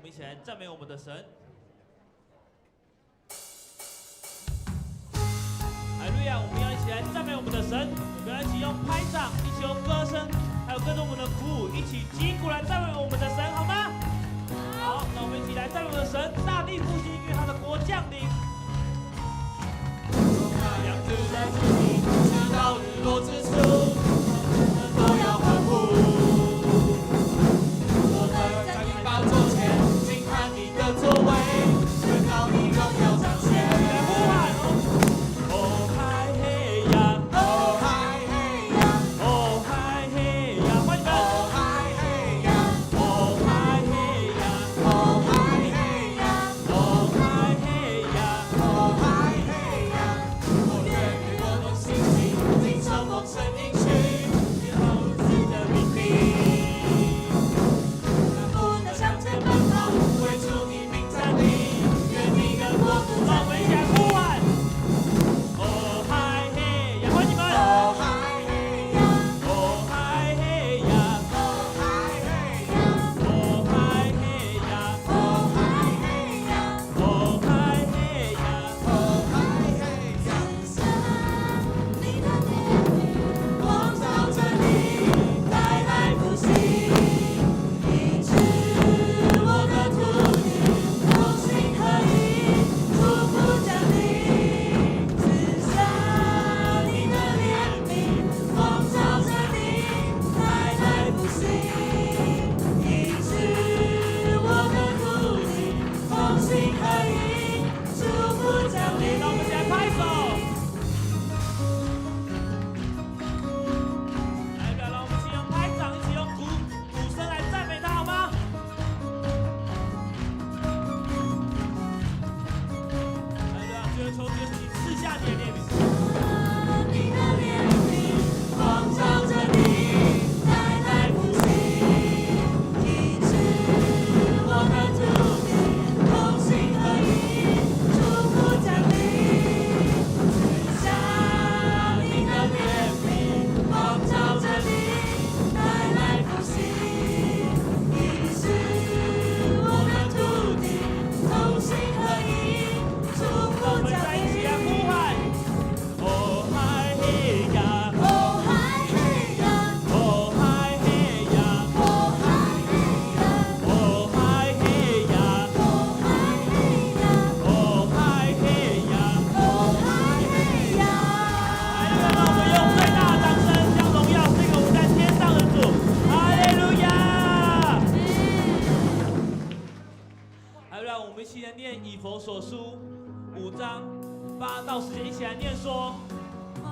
们一起来赞美我们的神。哈利路亚！我们要一起来赞美我们的神，我们要一起用拍掌，一起用歌声，还有跟着我们的鼓舞，一起击鼓来赞美我们的神，好吗？好，那我们一起来赞美我们的神，大地复兴，因为他的国降临。样子在这里，直到日落之处，都要欢呼。我们在你宝座前，静看你的作为，宣告你荣耀彰显。呼喊哦嗨嘿呀，哦嗨嘿呀，哦嗨嘿呀，欢迎你们。哦嗨嘿呀，哦嗨嘿呀，哦嗨嘿呀，哦嗨嘿呀，哦嗨嘿呀。我愿与我同心行，经常丰盛应许，以后自的命令。不能向前奔跑，为主你并站立，愿你的国度让我们一起来呼喊。哦嗨嘿呀，欢迎你们。哦嗨嘿呀，哦嗨嘿呀，哦嗨嘿呀，哦嗨嘿呀，哦嗨嘿呀，哦嗨嘿呀。哦嗨嘿呀。你的怜悯光照着你，带来复兴，医治我的土地，同心合一，祝福降临。赐下你的怜悯光照着你，带来复兴，医治我的土地，同心合一，祝福降临。让我们一起来拍手。来，不要让我们一起用拍掌，一起用鼓声来赞美他，好吗？来，对啊，最后求主耶稣你赐下你的怜悯。你的怜悯光照着你，带来复兴，医治我的土地，同心合一，祝福降临。赐下你的怜悯光照着你，带来复兴，医治我的土地，同心合一，祝让我们福降再一起来临。呼喊。哦嗨嘿呀，哦嗨嘿呀，哦嗨嘿呀，哦嗨嘿呀，哦嗨嘿呀，哦嗨嘿呀，哦嗨嘿呀。哦嗨嘿呀。来，让我们用最大的掌声将荣耀赐给我们在天上的主。哈利路亚！来，让我们一起来念以弗所书5章8到10节，一起来念说。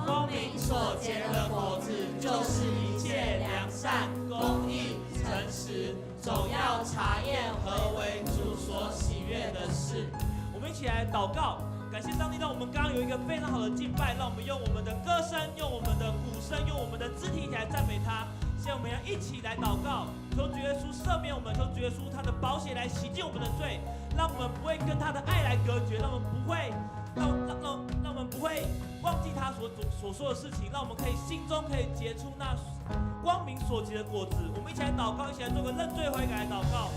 光明所结的果子，就是一切良善、公义、诚实，总要查验何为主所喜悦的事。我们一起来祷告，感谢上帝，让我们刚刚有一个非常好的敬拜，让我们用我们的歌声，用我们的鼓声，用我们的肢体一起来赞美他。现在我们要一起来祷告，求主耶稣赦免我们，求主耶稣他的宝血来洗净我们的罪，让我们不会跟他的爱来隔绝，让我们不会让我们不会忘记他所说的事情，让我们可以心中可以结出那光明所结的果子。我们一起来祷告，一起来做个认罪悔改的祷告。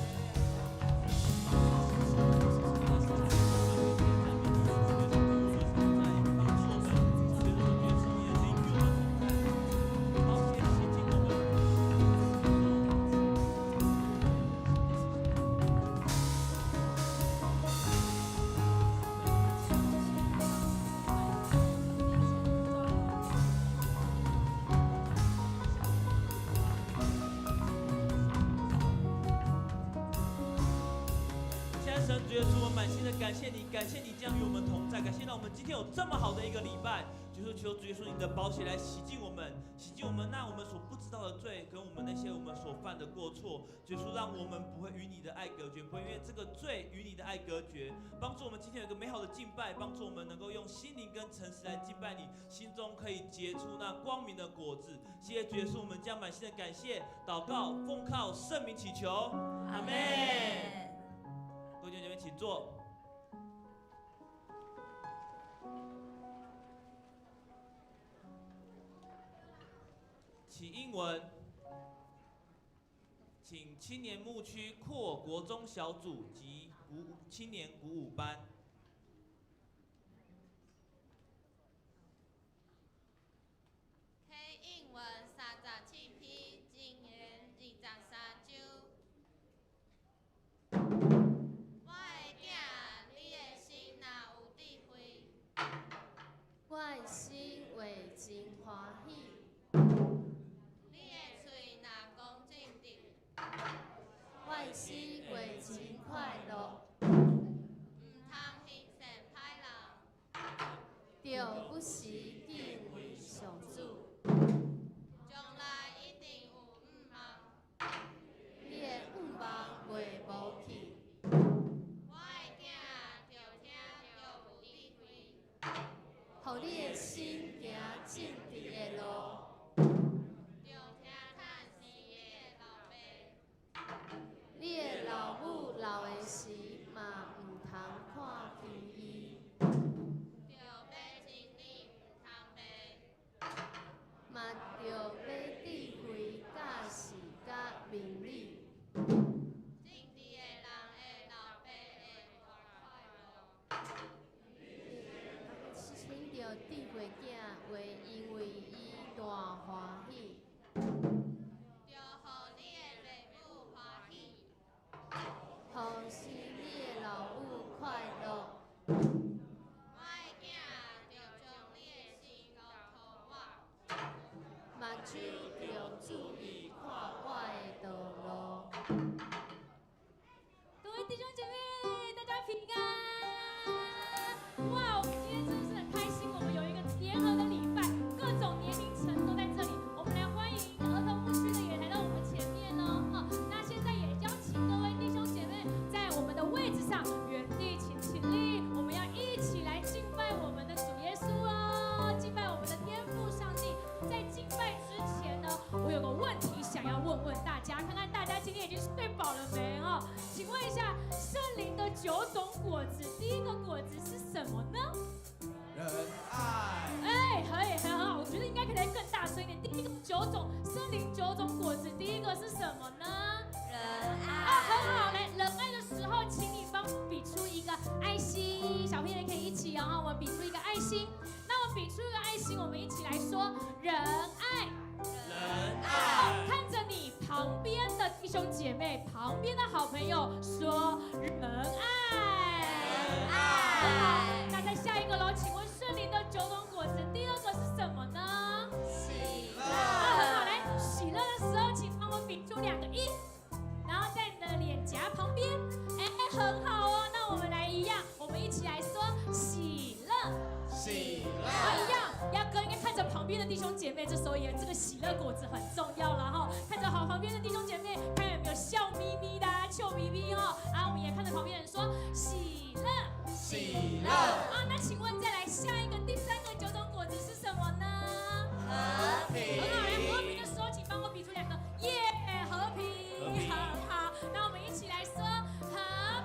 神主耶稣，我满心的感谢你，感谢你将与我们同在，感谢让我们今天有这么好的一个礼拜。就是求主耶稣你的宝血来洗净我们，洗净我们那我们所不知道的罪，跟我们那些我们所犯的过错。主耶稣让我们不会与你的爱隔绝，不会因为这个罪与你的爱隔绝。帮助我们今天有一个美好的敬拜，帮助我们能够用心灵跟诚实来敬拜你，心中可以结出那光明的果子。谢谢主耶稣，我们将满心的感谢祷告，奉靠圣名祈求，阿门。各位弟兄姐妹，请坐。起英文，请青年牧区扩国中小组及青年鼓舞班。K 英文37批，经验23周。我的囝，你的心若有智慧，我的心为真欢喜。你的嘴若讲正直，我的心为真快乐。唔通行善歹人，着不时敬畏上主。将来一定有毋望。你的愿望袂无去。我的囝，着听着有智慧，互你的心行正直的路。着听趁钱的老爸。你的老母老的时嘛，毋通看轻伊，着买真理，毋通卖。嘛着买智慧、假实、甲明理。正直的人的老爸会大快乐。请着智慧囝，会因为伊大欢喜。着互你的父母欢喜，互是你的老母快乐。我的囝着将你的心交托我，目睭着注意看我的道路。各位弟兄姐妹，大家平安！哇，我们今天真的是很开心，我们有一个联合的礼拜，各种年龄层都在这里。我们来欢迎儿童牧区的也来到我们前面哦。那现在也邀请各位弟兄姐妹在我们的位置上原地请起立，我们要一起来敬拜我们的主耶稣哦，敬拜我们的天父上帝。在敬拜之前呢，我有个问题想要问问大家，看看大家今天已经睡饱了没哦？请问一下，圣灵的9种果子，第一个果子是什么呢？仁爱。哎，很好，我觉得应该可以再更大声一点。第一个圣灵9种果子，第一个是什么呢？仁啊，很好，来，仁爱的时候，请你帮我比出一个爱心，小朋友可以一起哦，我们比出一个爱心。那我们比出一个爱心，我们一起来说仁爱。仁好，爱。看着你旁边的弟兄姐妹，旁边的好朋友说仁爱。仁好，爱，那再下一个喽，请问圣灵的9种果子，第二个是什么呢？喜啊，乐，很好，来，喜乐的时候，请帮我比出2个1，然后在你的脸颊旁边，哎，很好哦。那我们来一样，我们一起来说喜乐。喜啊，一样，要跟看着旁边的弟兄姐妹，这时候也这个喜乐果子很重要了哈。看着好旁边的弟兄姐妹，看有没有笑眯眯的、臭眯眯哈。啊，我们也看着旁边人说喜乐。喜乐。啊，那请问再来下一个第3个9种果子是什么呢？和平，很好，来和平的时候，请帮我比出2个耶，和平，很好。那我们一起来说和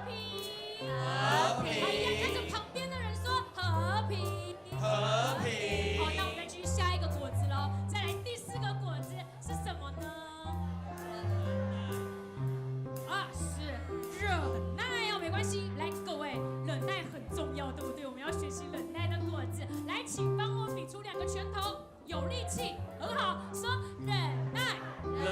平，和平好，一样看着旁边的人说和平，和平。好，那我们再继续下一个果子喽。再来第4个果子是什么呢？啊，是忍耐哦，没关系。来，各位，忍耐很重要，对不对？我们要学习忍耐的果子。来，请帮我比出2个拳头，有力气，很好，说忍耐。仁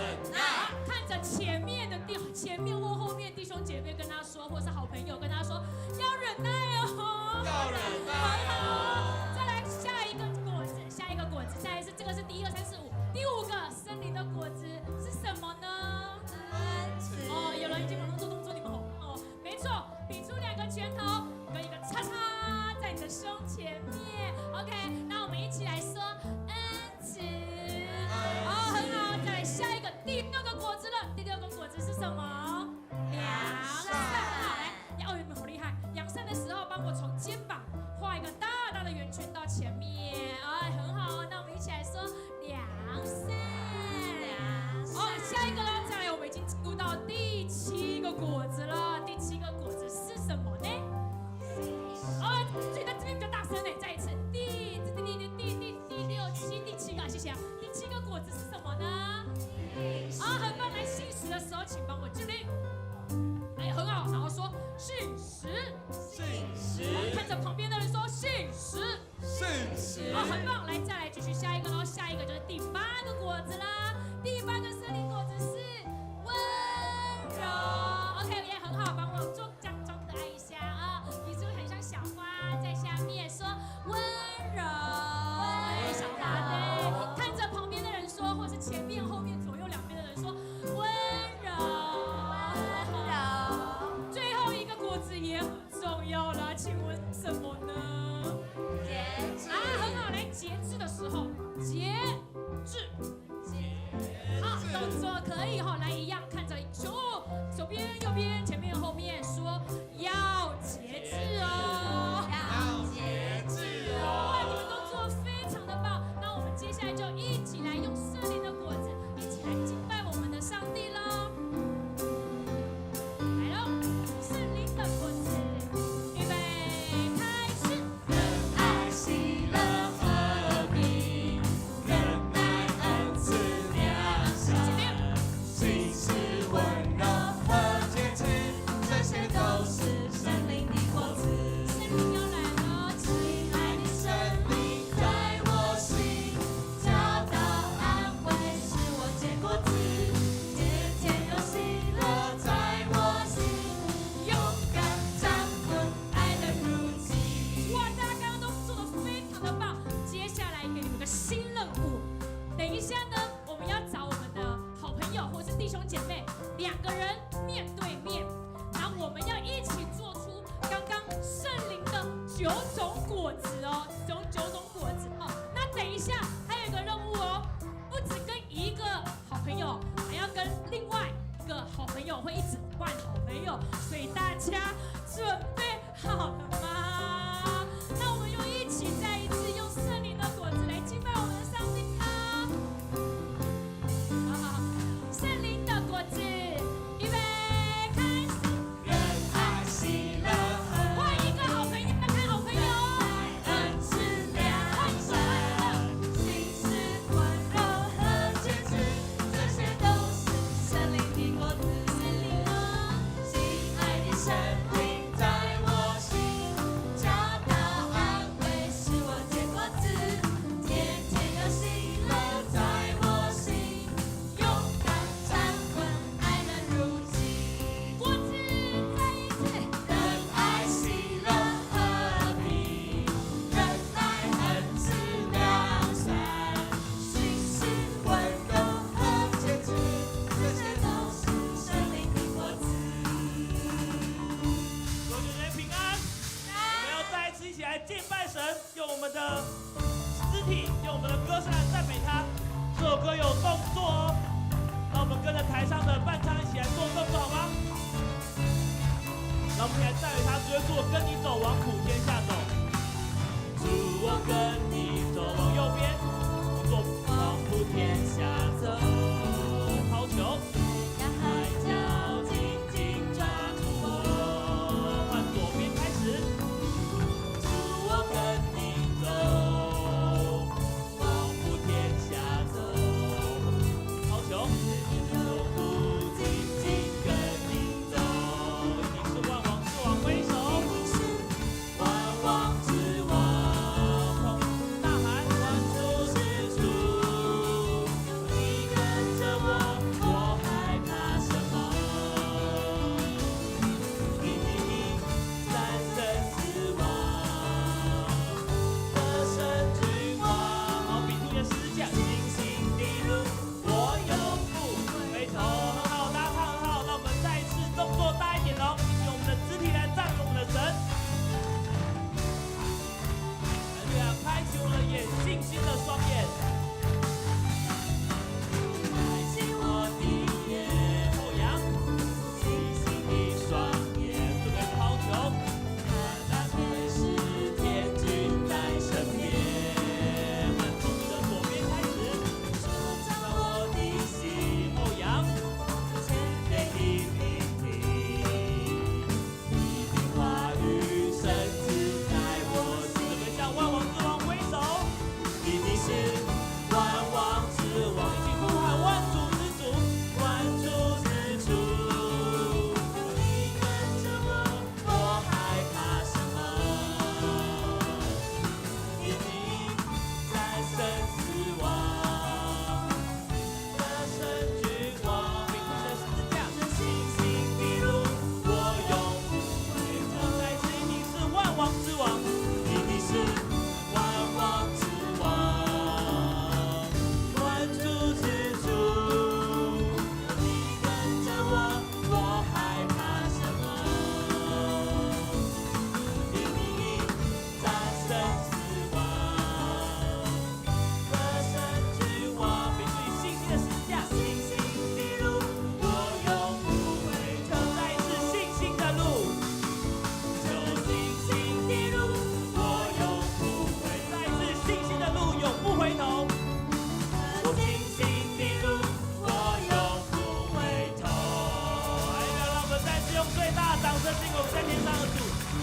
着旁边的人说信实。信实。好，很棒，来再来继续下一个喽，下一个就是第8个果子啦。第8个森林果子是温柔。OK， 也很好，帮我做假装可爱一下啊！你是不是很像小花在下面说温柔？小花对，看着旁边的人说，或是前面、后面、左右两边的人说温柔。最后一个果子也很重要啦，请问什么呢？很好，来节制的时候，节制。好，动作可以哈，来一样看着左边、右边、前面、后面说要节制哦，要节制哦。哇，你们都做得非常的棒。那我们接下来就一起来用圣灵的果子，一起来敬拜我们的上帝喽。来喽，圣灵的果子，预备，开始。仁爱、喜乐、和平，忍耐、恩慈、良善，信实、温柔和节制，这些都是圣灵的果子。圣灵要来了，亲爱的圣灵在我心，教导安慰使我结果子，天天有喜乐在我心，勇敢掌管爱的如己。哇，大家刚刚都做得非常的棒。接下来给你们个新任务，等一下呢，我们要找我们的好朋友或是弟兄姐妹2个人面对面，然后我们要一起做出刚刚圣灵的9种果子哦，9种果子哦。那等一下还有一个任务哦，不只跟一个好朋友，还要跟另外一个好朋友，会一直换好朋友，所以大家准备好了吗？那我们又一起再一次用圣灵的果子来敬拜我们的上帝吧。好，圣灵的果子，预备，开始。仁爱、喜乐、换一个好朋友，看好朋友。恩慈、良善，信实、温柔和节制，这些都是圣灵的果子。圣灵哦，亲爱的圣灵在我心，教导安慰使我结果子，天天有喜乐在我心，勇敢掌管爱人如己。果子再一次。仁爱、喜乐、和平，忍耐、恩慈、良善，信实、温柔和节制，这些都是圣灵的果子。祝你们平安。我们要再一次一起来敬拜神，用我们的肢体，用我们的歌声来赞美他。这首歌有动作哦，让我们跟着台上的伴唱一起来做动作好吗？让我们一起来赞美他，主耶稣，我跟你走，往普天下走。主，我跟你走，往右边，我做往普天下走。抛球。让海角紧紧抓住我，换左边开始。主，我跟你走，往普天下走，抛球。路不紧紧跟你走，你是万王之王，挥手。是万王之王，大喊万主是主，有你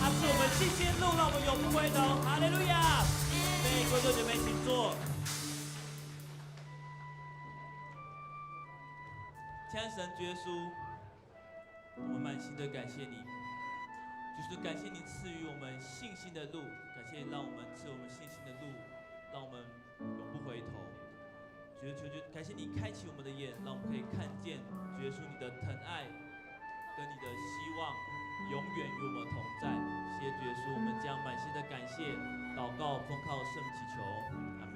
他是我们信心的路，让我们永不回头。哈利路亚！对，各位弟兄姐妹，请坐。亲爱的神主耶稣，我们满心的感谢你，就是感谢你赐予我们信心的路，感谢让我们赐我们信心的路，让我们永不回头。求感谢你开启我们的眼，让我们可以看见主耶稣你的疼爱跟你的希望永远与我们同在。谢谢主耶稣，我们将满心的感谢祷告，奉靠圣名祈求，阿门。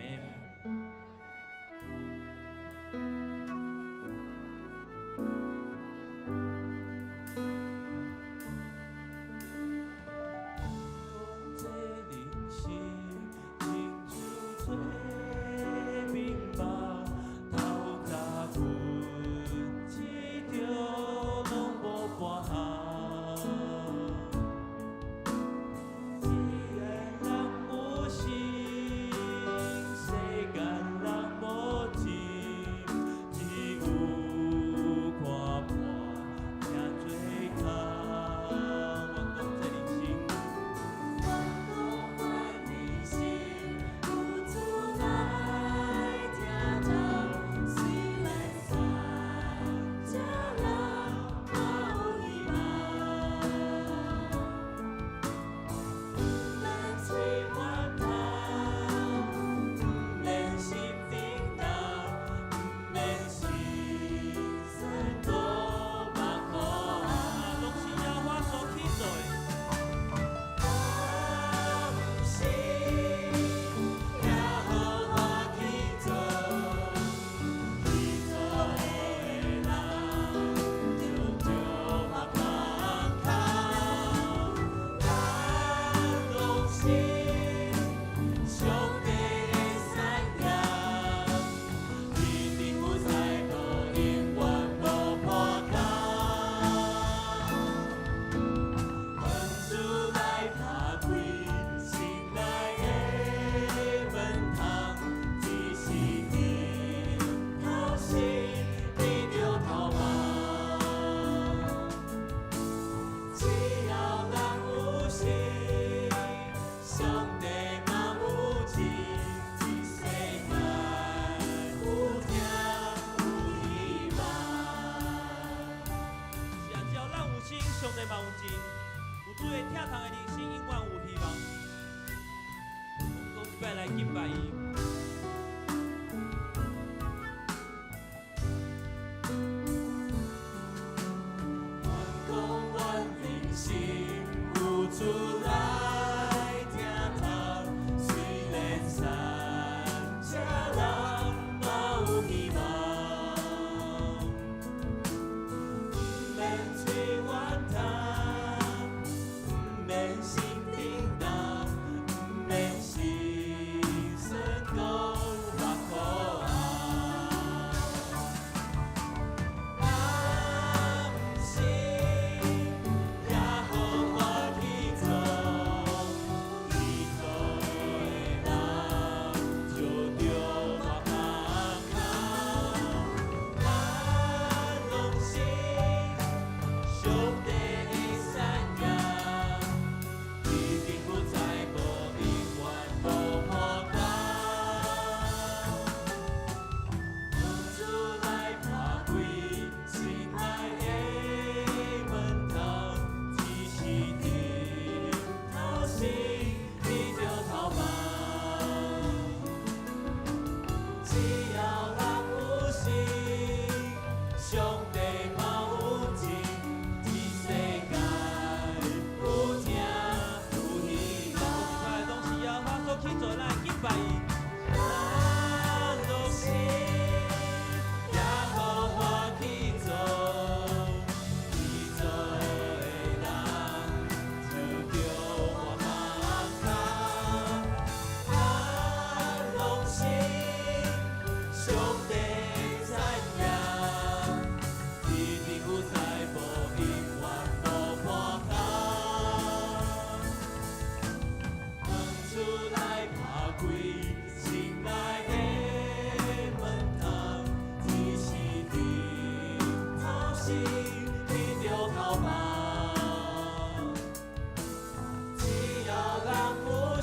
来敬拜伊。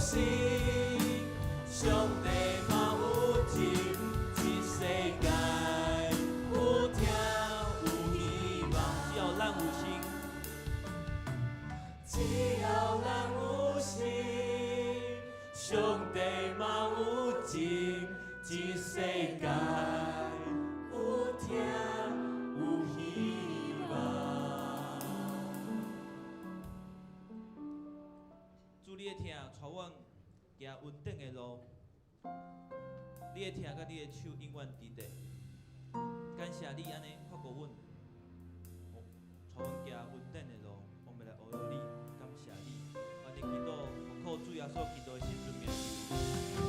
心，上帝嘛有情，这世界有听有希望。只要咱有心，只要咱有心，上帝嘛有情，这世界有听有希望。主你的听，带阮行稳定的路，你的听甲你的手永远伫地。感谢你安尼发过阮，带阮行稳定的路，我们来学习你，感谢你。我哋祈祷，靠主耶稣基督的圣尊名求。阿门。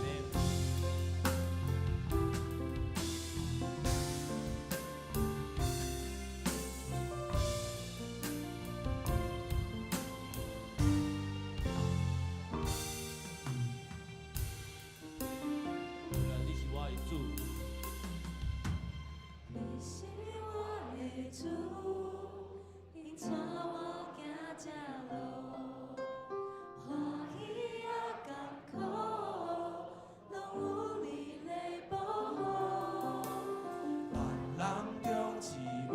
你是我的主。你是我的主，引带我行这路，欢喜也艰苦，拢有你来保护。万人中只有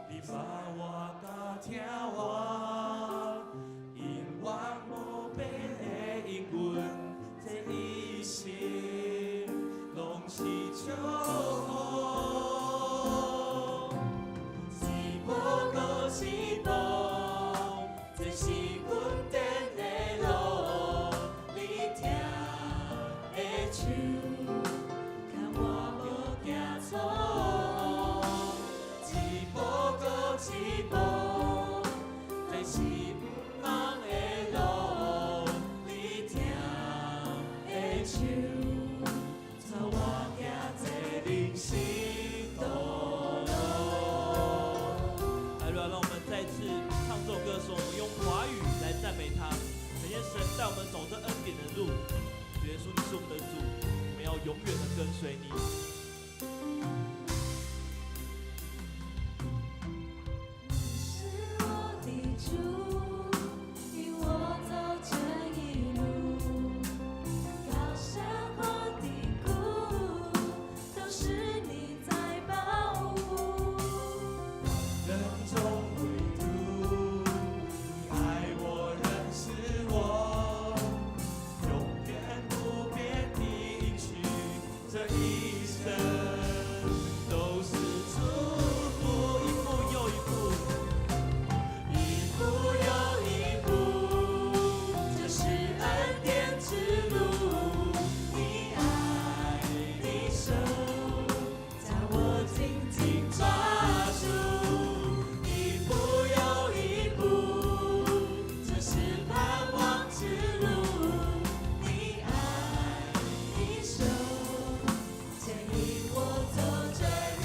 你把我甲听我，永远无变的应允，这一生拢是祝福。一步搁一步，这是稳定的路，你听的手。看我无行错，一步搁一步，这是不茫的路，你听的手，带我行这人生道路。来，让我们再次唱这首歌的时候，我们用华语来赞美他，感谢神带我们走这恩典的路。主耶稣，你是我们的主，我们要永远的跟随你。你是我的主，引我走这一路，高山或低谷，都是你在保护。人中唯独你爱我，认识我，永远不变的应许，这一生都是祝福，一步又一步，一步又一步，这是恩典之路，你爱你手，将我紧紧抓住，一步又一步，这是盼望之路。你爱你手，牵引我走这人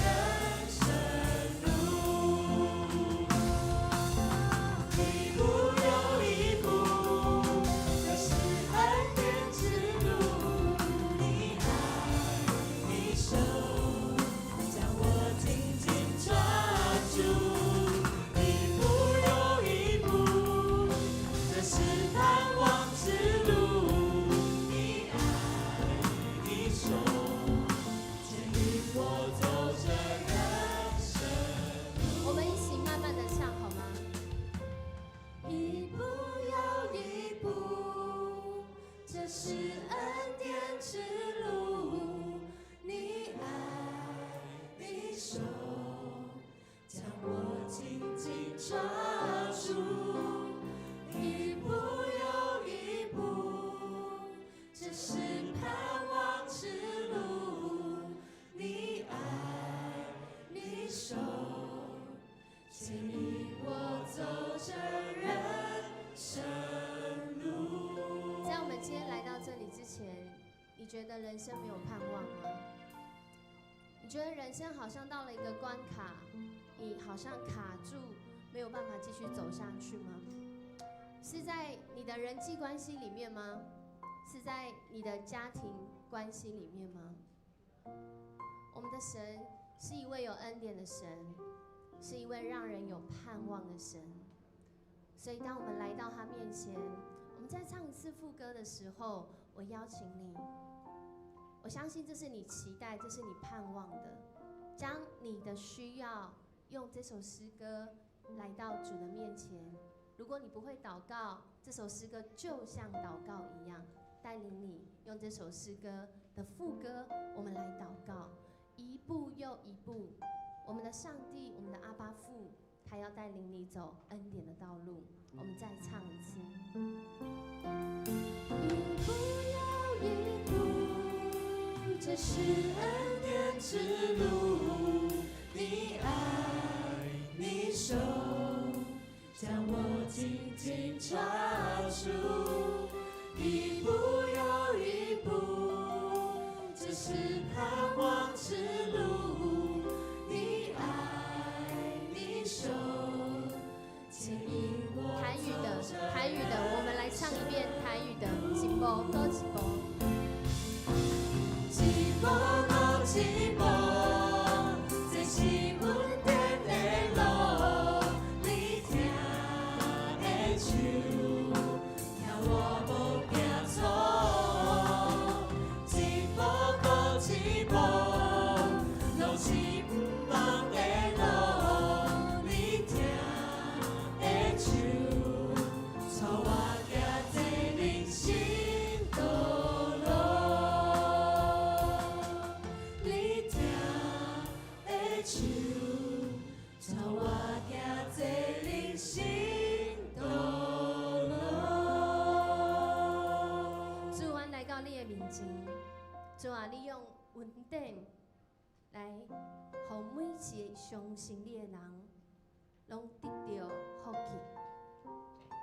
生路。一步又一步，这是恩典之路。你爱你手，将我紧紧抓住。一步又一步，这是盼望之路。你爱你手，牵引我走这人生。我们一起慢慢的唱好吗？一步又一步，这是恩典之路。你爱你手，将我紧紧抓住。一步又一步，这是盼望之路。你爱你手，牵引我走这人生路。在我们今天来到这里之前，你觉得人生没有盼望吗？你觉得人生好像到了一个关卡，你好像卡住，没有办法继续走下去吗？是在你的人际关系里面吗？是在你的家庭关系里面吗？我们的神是一位有恩典的神，是一位让人有盼望的神。所以当我们来到他面前，我我们在唱一次副歌的时候，我邀请你，我相信这是你期待，这是你盼望的，将你的需要用这首诗歌来到主的面前。如果你不会祷告，这首诗歌就像祷告一样，带领你用这首诗歌的副歌，我们来祷告，一步又一步。我们的上帝，我们的阿爸父，他要带领你走恩典的道路。我们再唱一次。一步又一步，这是恩典之路。你爱，你手，将我紧紧抓住。一步又一步，这是盼望之路。你爱，你手，牵引我。台语的，我们来唱一遍台语的，一步搁一步，一步搁一步，这是阮踮的路。你听的手，听我无惊错，一步搁一步，路是不茫的路。你听的手，带我行这人生道路。你听的手，带我行这人生道路。主，阮来到你的面前，主啊，你用恩典来，互每一个相信你的人，拢得到福气。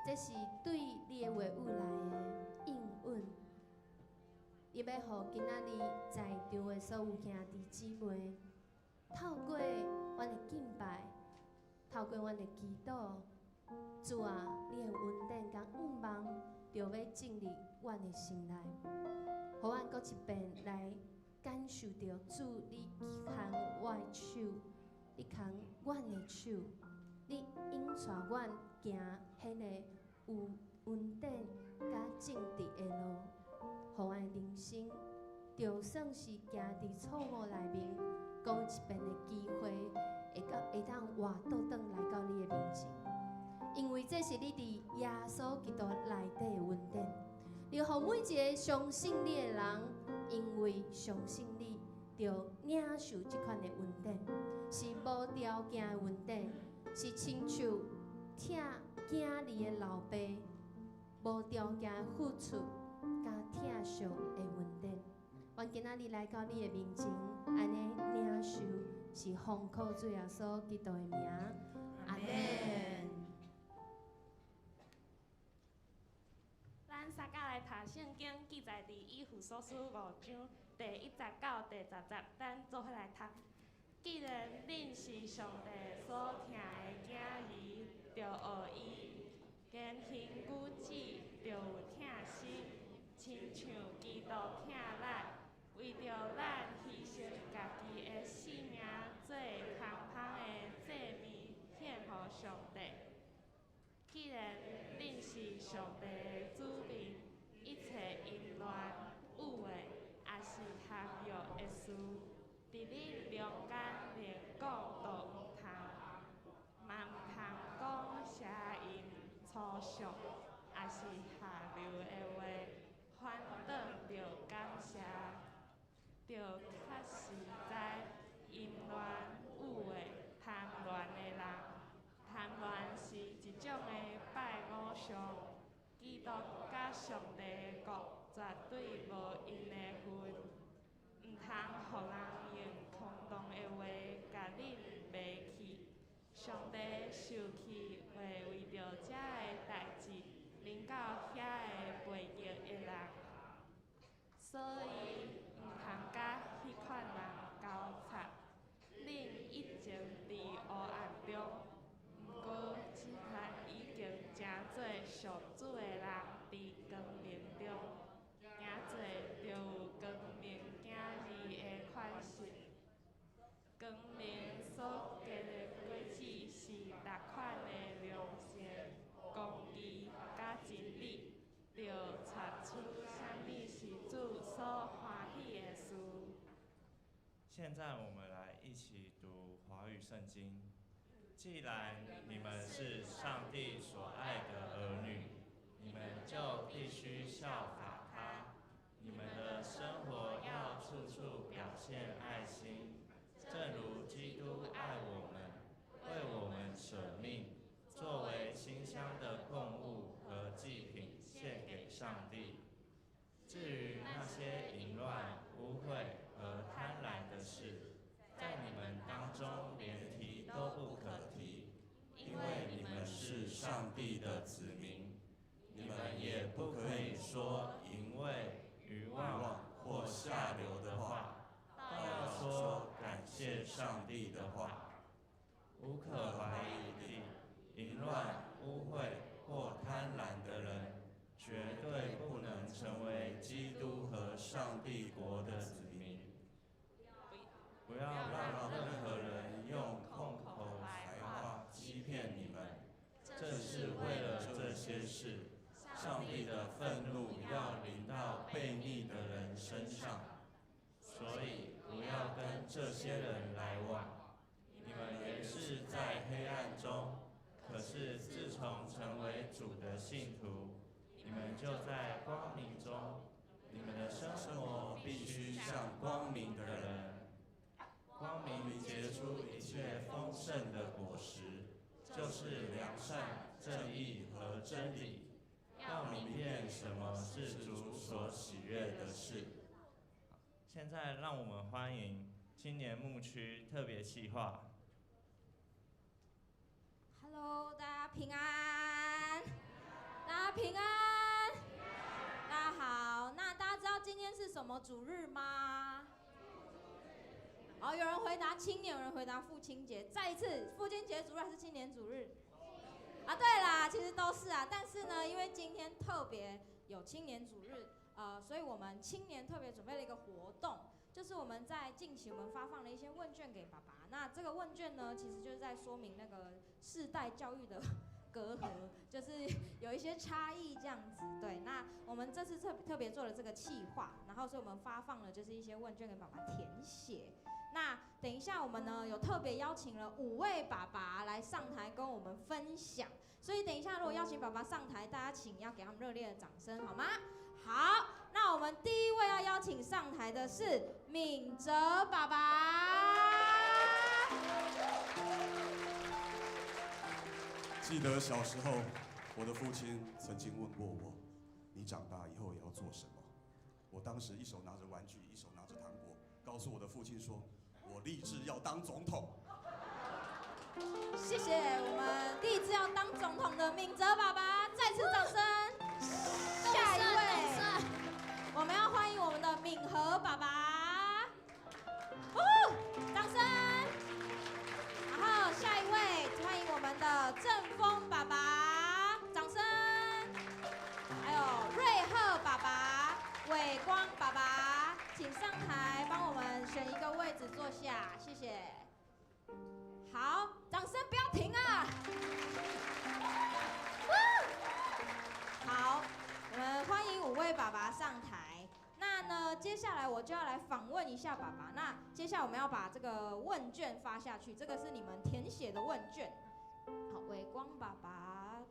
这是对你的话语来的应允。你要互今仔日在场的所有兄弟姊妹，透过阮的敬拜，透过阮的祈祷，主啊，你的恩典甲盼望，就要进入阮的心内，互阮搁一遍来感受到主，你牵我的手，你牵阮的手，你引带阮行迄个有恩典甲正直的路，互阮的人生就算是行伫错误内面，搁有一遍的机会，会当活倒转来到你的面前，因为这是你伫耶稣基督内底的恩典。你互每一个相信你的人，因为相信你，就领受这款的恩典，是无条件的恩典，是亲像疼囝儿的老爸，无条件的付出甲疼惜的恩典。阮今仔日来到你的面前，安尼领受，是奉靠主耶稣基督的名，阿门。咱三甲来读圣经，记载伫以弗所书5章第1到第10节，咱做伙来读。既然恁是上帝所疼的囝儿，就学伊言行举止，就有疼心，亲像基督疼咱，为着咱牺牲家己的性命，做空芳的祭物献予上帝。既然恁是上帝的子民，一切淫乱、污秽，也是含欲的事，伫恁中间连讲都毋通，嘛毋通讲邪淫、粗俗，也是下流的话，反倒着感谢，着确实在淫乱、污秽、贪恋的人。贪恋是一种的拜偶像，基督甲上帝的国绝对无因的份，毋通互人用空洞的话甲恁迷去。上帝受气会为着遮个代志，临到遐个悖逆的人，所以毋通甲迄款人交叉。恁一直伫黑暗中。毋过，即咱已经诚侪属主的人伫光明中，行做着有光明囝儿的款式。光明所结的果子是逐款的良善、公义、甲真理。现在我们来一起读华语圣经。既然你们是上帝所爱的儿女，你们就必须效法他。你们的生活要处处表现爱心，正如基督爱我们，为我们舍命，作为馨香的供物和祭品献给上帝。至于那些淫乱、污秽和贪婪的事，在你们当中连提都不可提，因为你们是上帝的子民。你们也不可以说淫秽、愚妄或下流的话，倒要说感谢上帝的话。无可怀疑地，淫乱、污秽或贪婪的人，绝对不能成为基督和上帝国的子民。不要让任何人用空口白话欺骗你们。正是为了这些事，上帝的愤怒要临到悖逆的人身上。所以不要跟这些人来往。你们原是在黑暗中，可是自从成为主的信徒，你们就在光明中。你们的生活必须像光明的人。光明结出一切丰盛的果实，就是良善、正义和真理。要明辨什么是主所喜悦的事。现在让我们欢迎青年牧区特别企划。Hello， 大家平安，大家平安，大家好。那大家知道今天是什么主日吗？好，有人回答青年，有人回答父亲节。再一次，父亲节主日还是青年主日？啊，对啦，其实都是啊。但是呢，因为今天特别有青年主日，所以我们青年特别准备了一个活动，就是我们在近期我们发放了一些问卷给爸爸。那这个问卷呢，其实就是在说明那个世代教育的隔阂，就是有一些差异这样子。对，那我们这次特别做了这个企划，然后所以我们发放了就是一些问卷给爸爸填写。那等一下我们呢有特别邀请了5位爸爸来上台跟我们分享，所以等一下如果邀请爸爸上台，大家请要给他们热烈的掌声好吗？好，那我们第一位要邀请上台的是敏哲爸爸。记得小时候，我的父亲曾经问过我：“你长大以后也要做什么？”我当时一手拿着玩具，一手拿着糖果，告诉我的父亲说：“我立志要当总统。”谢谢我们立志要当总统的敏哲爸爸，再次掌声。下一位，我们要欢迎我们的敏和爸爸，掌声。然后下一位，欢迎我们的正峰爸爸，掌声。还有瑞赫爸爸、伟光爸爸，请上台帮我们选一个位置坐下，谢谢。好，掌声不要停啊！好，我们欢迎5位爸爸上台。那呢，接下来我就要来访问一下爸爸。那接下来我们要把这个问卷发下去，这个是你们填写的问卷。好，伟光爸爸。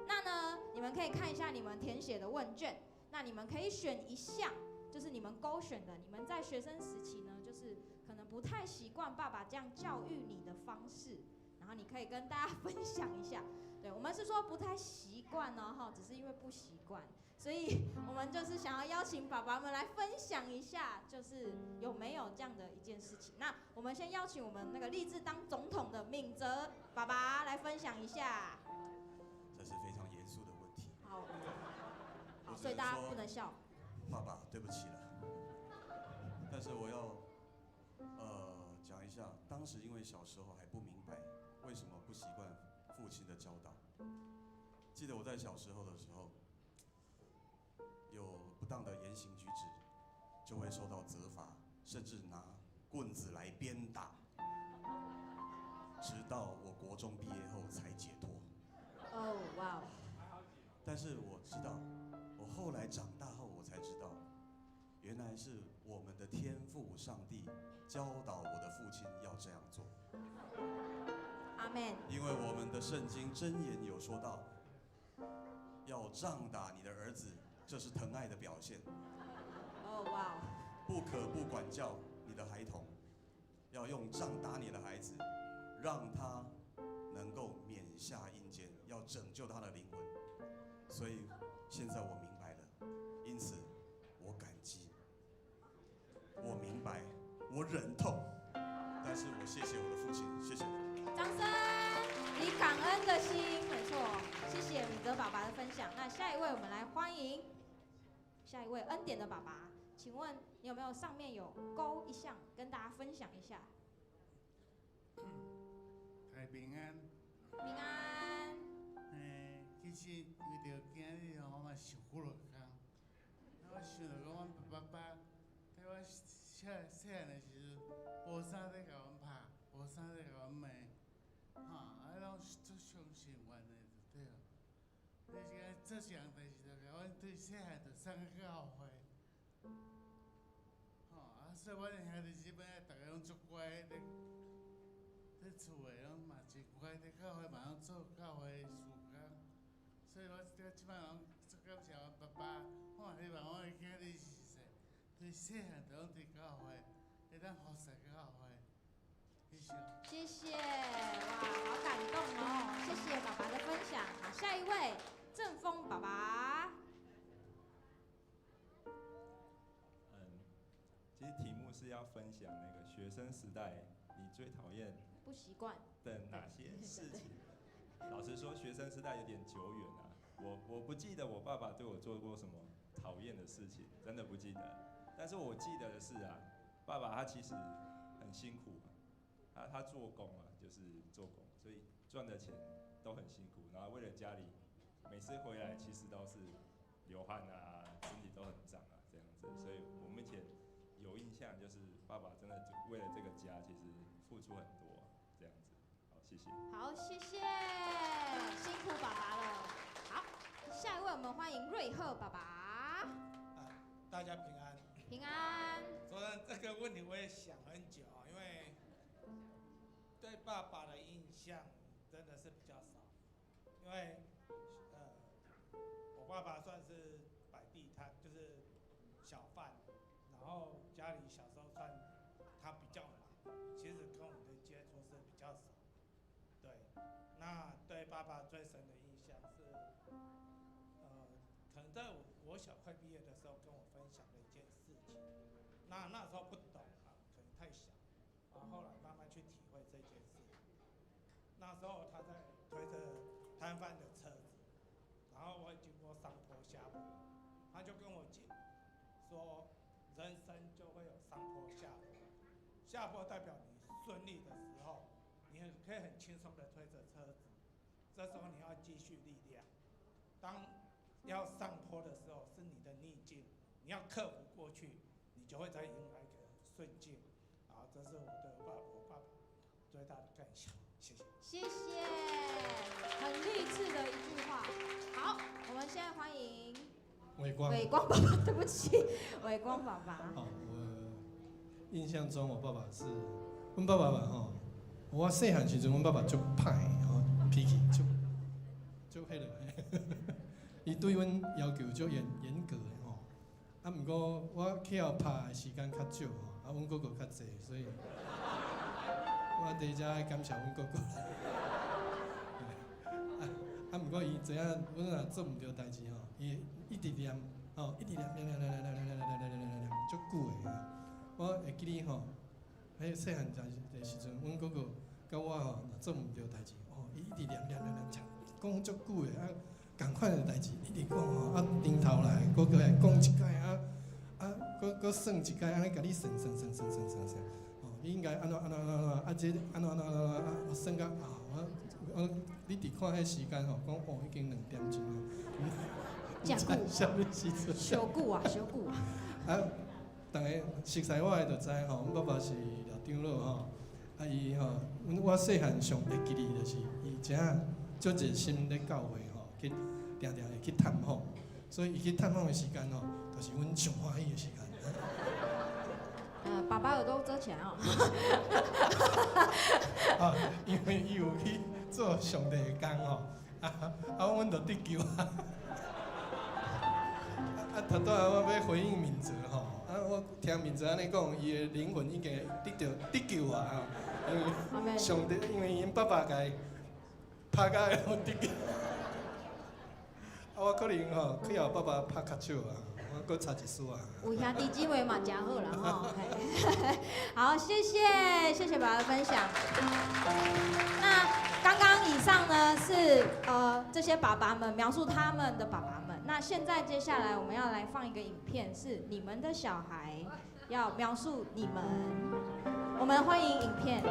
那呢，你们可以看一下你们填写的问卷。那你们可以选一项，就是你们勾选的。你们在学生时期呢，就是可能不太习惯爸爸这样教育你的方式，然后你可以跟大家分享一下。对，我们是说不太习惯哦，哈，只是因为不习惯，所以我们就是想要邀请爸爸们来分享一下，就是有没有这样的一件事情。那我们先邀请我们那个立志当总统的敏哲爸爸来分享一下。这是非常严肃的问题。好，所以大家不能笑。爸爸，对不起了。但是我要讲一下，当时因为小时候还不明白为什么不习惯父亲的教导。记得我在小时候的时候，有不当的言行举止，就会受到责罚，甚至拿棍子来鞭打，直到我国中毕业后才解脱。哦，哇！但是我知道，后来长大后，我才知道，原来是我们的天父上帝教导我的父亲要这样做。阿门。因为我们的圣经箴言有说到，要杖打你的儿子，这是疼爱的表现。哦哇！不可不管教你的孩童，要用杖打你的孩子，让他能够免下阴间，要拯救他的灵魂。所以现在我明白了，因此我感激，我明白，我忍痛，但是我谢谢我的父亲，谢谢。掌声，以感恩的心，没错，谢谢米格爸爸的分享。那下一位，我们来欢迎下一位恩典的爸爸，请问你有没有上面有勾一项跟大家分享一下？太平安。平安。其实为着今日吼，我嘛受苦了工。我想着讲，阮爸爸在我细汉的时阵，无啥在甲阮拍，无啥在甲阮骂，拢足相信阮的就对了。你这做啥代志，就甲阮对细汉就送去教会。所以阮的兄弟姊妹大家拢足乖咧。在厝诶，拢嘛真乖，在教会嘛拢做教会事工，所以我即摆拢足感谢阮爸爸。我嘛希望我的囝仔是说，对细汉就拢伫教会，会当服侍教会。谢谢，哇，好感动哦！谢谢爸爸的分享。好，下一位正风爸爸。其实题目是要分享那个学生时代你最讨厌不习惯的哪些事情？老实说，学生时代有点久远啊。我不记得我爸爸对我做过什么讨厌的事情，真的不记得。但是我记得的是啊，爸爸他其实很辛苦啊，他做工啊，就是做工，所以赚的钱都很辛苦。然后为了家里，每次回来其实都是流汗啊，身体都很脏啊，这样子。所以我目前有印象，就是爸爸真的就为了这个家，其实付出很多，这样子。好，谢谢。好，谢谢，辛苦爸爸了。好，下一位我们欢迎瑞赫爸爸。大家平安。平安。昨天这个问题我也想很久，因为对爸爸的印象真的是比较少，因为我爸爸算是摆地摊，就是小贩，然后家里小时候算他比较忙，其实跟我们的接触是比较少。对，那对爸爸最深的印象是，可能在我小快毕业的时候跟我分享了一件事情，那时候不懂啊，可能太小，后来慢慢去体会这件事。那时候他在推着摊贩的车子，然后我经过上坡下坡，他就跟我讲说，人生就会有上坡下坡，下坡代表你顺利的时候，你可以很轻松的推着车子，这时候你要积蓄力量。当要上坡的时候是你的逆境，你要克服过去，你就会再迎来一个顺境。好，这是我爸爸最大的感想，谢谢。谢谢，很励志的一句话。好，我们现在欢迎伟光爸爸，对不起，伟光爸爸。好，我印象中我爸爸是，阮爸爸吼，我细汉时阵，阮爸爸足歹吼，脾气足迄个，伊对阮要求足严格的吼。啊，毋过我去后拍的时间较少吼，啊，阮哥哥较济，所以我第一只爱感谢阮哥哥。毋过伊知影，阮若做毋对代志吼，伊一直念，吼，一直念，足久的。我会记哩吼，迄细汉的时阵，阮哥哥甲我吼，若做毋对代志，吼，伊一直念，讲足久的，啊，共款的代志一直讲吼，啊，顶头来，搁过来讲一届，搁算一届，安尼甲你算，吼，你应该安怎，啊，这安怎，啊，我算到啊，我你伫看迄时间吼，讲哦已经2点钟了，真久，啥物时阵？小久啊。啊，逐个熟悉我的就知吼，阮爸爸是廖长老吼，啊伊吼，我细汉上会记哩，就是伊真足热心咧教会吼，去定会去探访，所以伊去探访的时间哦，就是阮上欢喜的时间。爸爸耳朵遮起来哦。啊，因为伊有去做上帝的工吼，阮就得救啊。头拄仔我要回应敏哲吼，我听敏哲安尼讲，伊的灵魂已经得救啊，因为上帝，因为因爸爸甲伊拍甲会得救。我可能吼去后爸爸拍脚手啊，我搁插一丝啊。有兄弟姐妹嘛，真好啦吼。好，谢谢爸爸的分享。那刚刚以上呢是这些爸爸们描述他们的爸爸们。那现在接下来我们要来放一个影片，是你们的小孩要描述你们。我们欢迎影片。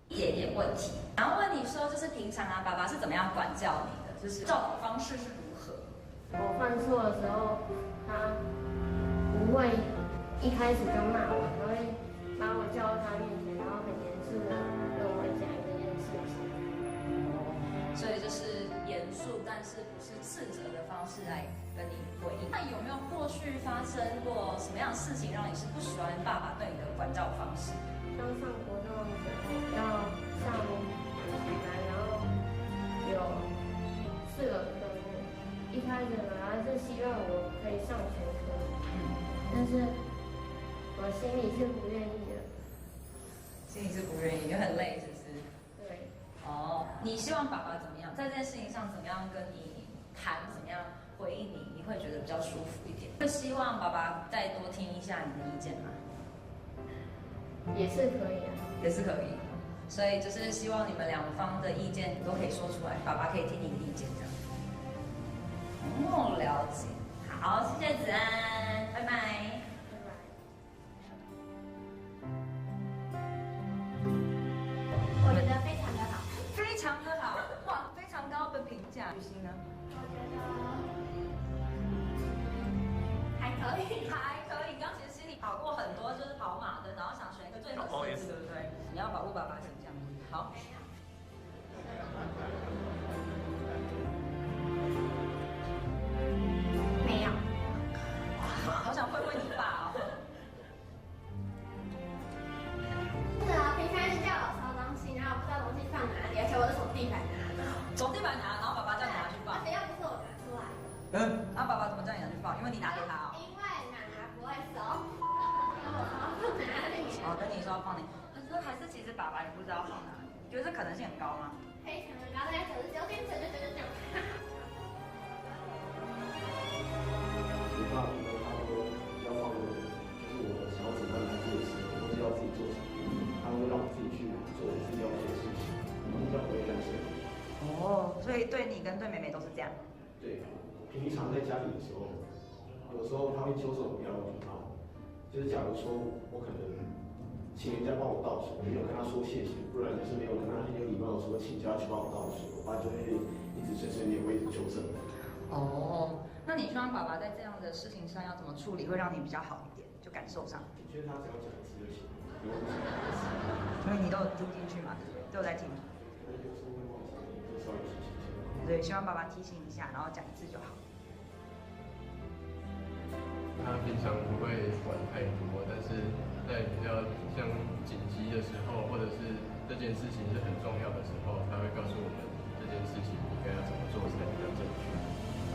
一点点问题，然后问你说，就是平常啊，爸爸是怎么样管教你的？就是教导方式是如何？我犯错的时候，他不会一开始就骂我，他会把我叫到他面前，然后很严肃的跟我讲这件事情。所以就是严肃，但是不是斥责的方式来跟你回应。那有没有过去发生过什么样的事情，让你是不喜欢爸爸对你的管教方式？刚上国中的时候，要上体育班，然后有4个科目。一开始本来是希望我可以上全科，但是我心里是不愿意的。心里是不愿意，因为很累，是不是？对。哦，你希望爸爸怎么样？在这件事情上怎么样跟你谈？怎么样回应你？你会觉得比较舒服一点？会希望爸爸再多听一下你的意见吗？也是可以啊，也是可以，所以就是希望你们两方的意见都可以说出来，爸爸可以听你的意见，这样。哦，了解。好，谢谢子安，拜拜。我觉得非常的好，非常的好，哇，非常高的评价。雨欣呢？我觉得还可以，还可以。刚其实心里跑过很多，就是跑马灯，然后想选一个最合适的字，对不对？你要保护爸爸形象。好。没有。好想会你爸哦。是啊，平常是叫我抄东西，然后不知道东西放哪里，而且我的手地板拿，手地板拿，然后爸爸叫你拿去放。而且又不是我拿出来的。那爸爸怎么叫你拿去放？因为你拿给他哦。因为奶奶不会收，跟我说放哪里。哦，跟你说要放哪里？还是其实爸爸也不知道放哪里？觉得这可能性很高吗？非常的高，大概99.99999。我爸平常他都要放我，就是我想要怎么样来做事，或是要自己做什么，他会让我自己去做我自己要做的事情，比较不会干涉。哦，所以对你跟对妹妹都是这样。对，平常在家里的时候，有时候他会揪着我不要礼貌，就是假如说我可能请人家帮我倒水，我没有跟他说谢谢，不然就是没有跟他很有礼貌的说请家去帮我倒水，我爸就会一直碎碎念，我一直纠正。哦，那你希望爸爸在这样的事情上要怎么处理，会让你比较好一点，就感受上？我觉得他只要讲一次就行，因为你都有听进去嘛，对不对？都有在听。对，希望爸爸提醒一下，然后讲一次就好。他平常不会管太多，但是在比较像紧急的时候，或者是这件事情是很重要的时候，他会告诉我们这件事情应该要怎么做才比较正确。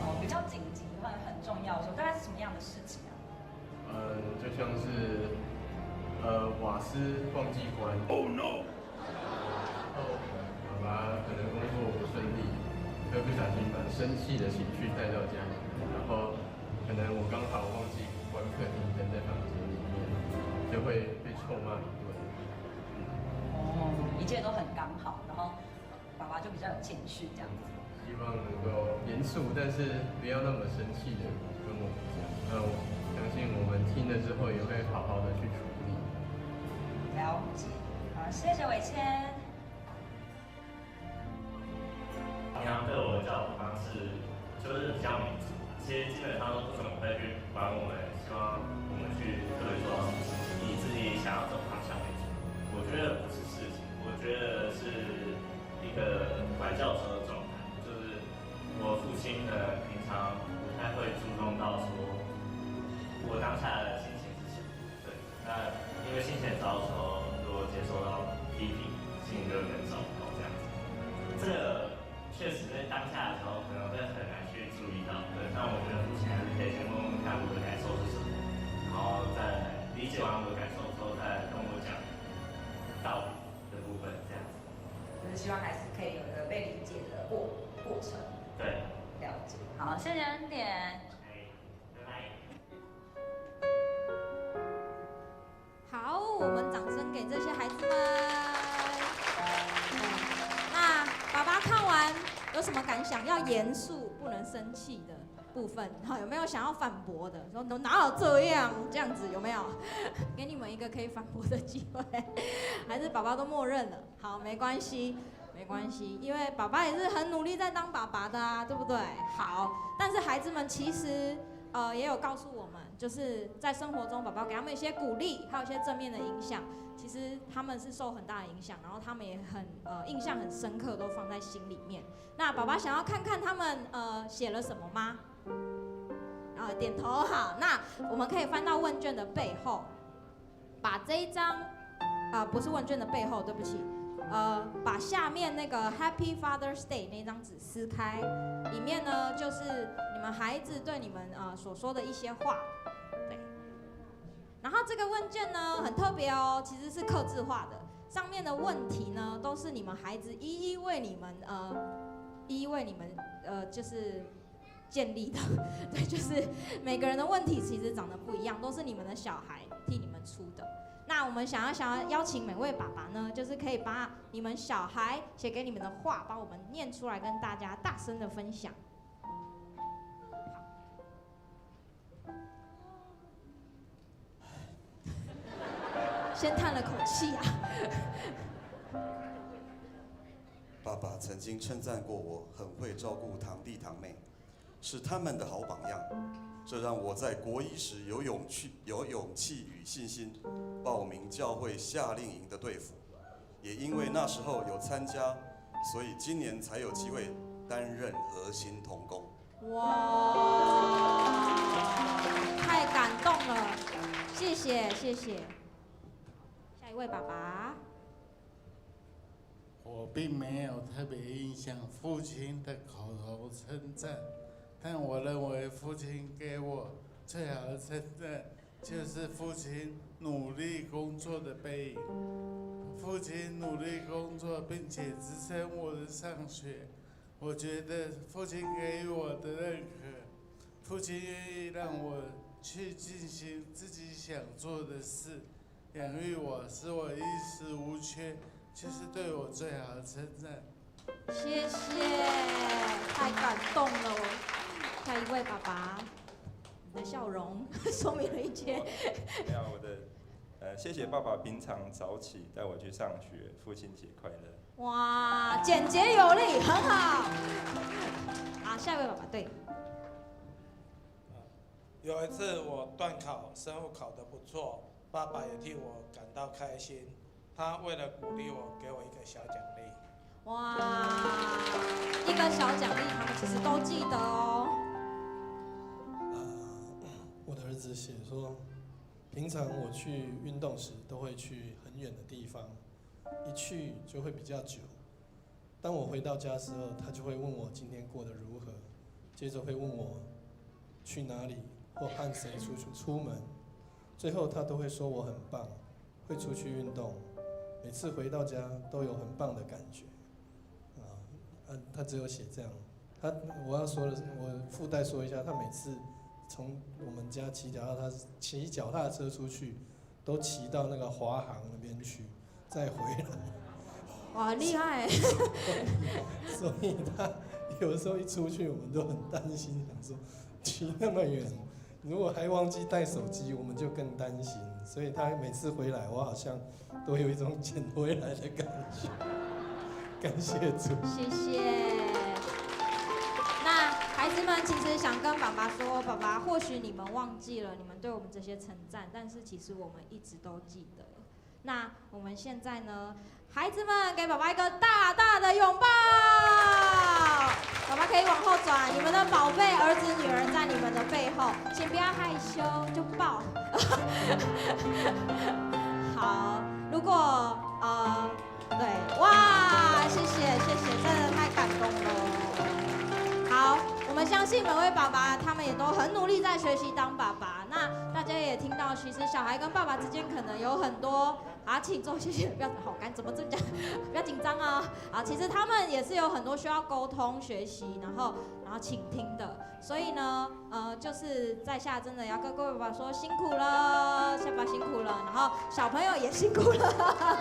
哦，比较紧急或者很重要的时候，大概是什么样的事情啊？就像是瓦斯忘记关。Oh no！ 然后爸爸可能工作不顺利，会不小心把生气的情绪带到家里，然后可能我刚好忘记关客厅灯在房间里面，就会被臭骂一顿。哦，一切都很刚好，然后爸爸就比较有情绪这样子。希望能够严肃，但是不要那么生气的跟我们讲。那我相信我们听了之后也会好好的去处理。了解，好，谢谢伟谦。平常对我的教导方式就是比较民主，其实基本上都不怎么会去管我们，希望我们去特别做到什么，以自己想要走方向为主。我觉觉得不是事情，我觉得是一个拐教者的状态，就是我父亲呢平常不太会注重到说我当下的心情是什么，对，那因为心情糟的时候，如果接受到批评，心情就会更糟糕这样子。这个确实在当下的时候可能会很难去注意到，对，但我觉得目前还是可以先问问看我的感受是什么，然后再理解完我的感受之后，再跟我讲道理的部分，这样子。就是希望孩子可以有一个被理解的过程。对，了解。好，谢谢恩典。好，我们掌声给这些孩子们。那爸爸看完有什么感想？要严肃，不能生气的部分，好，有没有想要反驳的？说哪有这样子有没有？给你们一个可以反驳的机会，还是爸爸都默认了？好，没关系，没关系，因为爸爸也是很努力在当爸爸的啊，对不对？好，但是孩子们其实也有告诉我们，就是在生活中，爸爸给他们一些鼓励，还有一些正面的影响。其实他们是受很大的影响，然后他们也很印象很深刻，都放在心里面。那爸爸想要看看他们写了什么吗？点头好。那我们可以翻到问卷的背后，把这一张不是问卷的背后，对不起，把下面那个 Happy Father's Day 那张纸撕开，里面呢就是你们孩子对你们所说的一些话。然后这个问卷呢很特别哦，其实是客制化的，上面的问题呢都是你们孩子一一为你们就是建立的，对，就是每个人的问题其实长得不一样，都是你们的小孩替你们出的。那我们想要邀请每位爸爸呢，就是可以把你们小孩写给你们的话，帮我们念出来，跟大家大声的分享。先叹了口气啊。爸爸曾经称赞过我很会照顾堂弟堂妹，是他们的好榜样。这让我在国一时有勇气与信心报名教会夏令营的队服，也因为那时候有参加，所以今年才有机会担任核心同工。哇，太感动了，谢谢谢谢。下一位爸爸。我并没有特别印象父亲的口头称赞，但我认为父亲给我最好的称赞就是父亲努力工作的背影。父亲努力工作，并且支撑我的上学，我觉得父亲给予我的认可，父亲愿意让我去进行自己想做的事，养育我，使我衣食无缺，就是对我最好的称赞。谢谢，太感动了。下一位爸爸，你的笑容说明了一切。没有我的，谢谢爸爸平常早起带我去上学，父亲节快乐。哇，简洁有力，很好。好，下一位爸爸，对。有一次我段考生物考得不错，爸爸也替我感到开心。他为了鼓励我，给我一个小奖励。哇，一个小奖励，他们其实都记得哦。我的儿子写说，平常我去运动时都会去很远的地方，一去就会比较久。当我回到家的时候，他就会问我今天过得如何，接着会问我去哪里或和谁出门，最后他都会说我很棒，会出去运动。每次回到家都有很棒的感觉，他只有写这样。我要说的是，我附带说一下，他每次从我们家骑脚踏车出去，都骑到那个华航那边去，再回来。哇，很厉害！所以他有时候一出去，我们都很担心，想说骑那么远，如果还忘记带手机，我们就更担心。所以他每次回来，我好像都有一种捡回来的感觉。感谢主，谢谢。那孩子们其实想跟爸爸说，爸爸，或许你们忘记了你们对我们这些称赞，但是其实我们一直都记得。那我们现在呢，孩子们给爸爸一个大大的拥抱，爸爸可以往后转，你们的宝贝儿子女儿在你们的背后，请不要害羞，就抱。好，如果对，哇，谢谢，真的太感动了。好，我们相信每位爸爸，他们也都很努力在学习当爸爸。那大家也听到，其实小孩跟爸爸之间可能有很多请坐，谢谢，不要好干，怎么这样？不要紧张啊！其实他们也是有很多需要沟通、学习，然后倾听的。所以呢，就是在下真的要跟各位爸爸说辛苦了，下爸辛苦了，然后小朋友也辛苦了。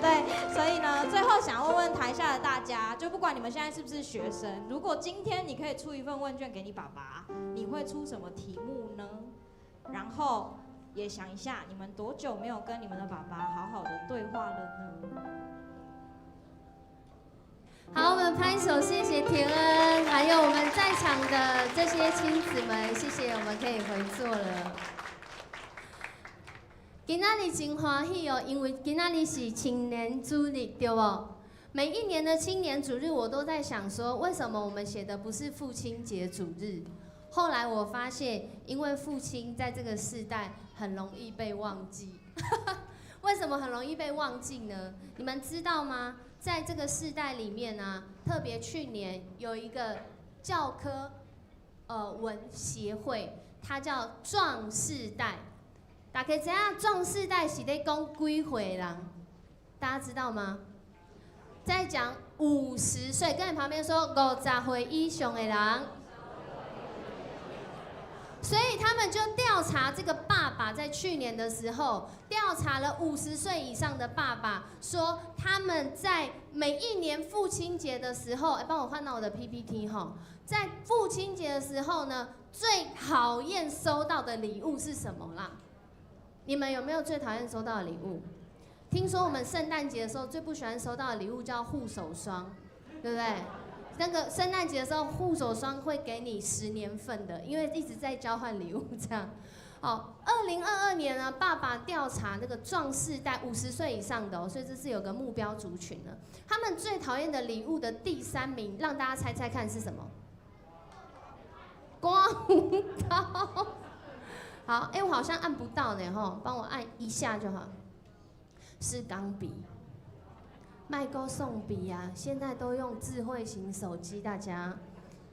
对，所以呢，最后想问问台下的大家，就不管你们现在是不是学生，如果今天你可以出一份问卷给你爸爸，你会出什么题目呢？然后也想一下，你们多久没有跟你们的爸爸好好的对话了呢？好，我们拍手，谢谢田恩，还有我们在场的这些亲子们，谢谢，我们可以回座了。今仔日真欢喜哦，因为今仔日是青年主日，对不？每一年的青年主日，我都在想说，为什么我们写的不是父亲节主日？后来我发现，因为父亲在这个世代很容易被忘记。为什么很容易被忘记呢？你们知道吗？在这个世代里面呢，特别去年有一个教科文协会，它叫壮世代。大家知影壮世代是在讲几岁人？大家知道吗？在讲50岁，跟你旁边说50岁以上的人。所以他们就调查这个爸爸，在去年的时候调查了50岁以上的爸爸，说他们在每一年父亲节的时候，帮我换到我的 PPT 哈，在父亲节的时候呢，最讨厌收到的礼物是什么啦？你们有没有最讨厌收到的礼物？听说我们圣诞节的时候最不喜欢收到的礼物叫护手霜，对不对？那个圣诞节的时候，护手霜会给你10年份的，因为一直在交换礼物这样。2022年呢，爸爸调查那个壮世代50岁以上的所以这是有个目标族群的。他们最讨厌的礼物的第3名，让大家猜猜看是什么？刮胡刀。好，我好像按不到呢，帮我按一下就好。是钢笔。麦勾送笔啊，现在都用智慧型手机，大家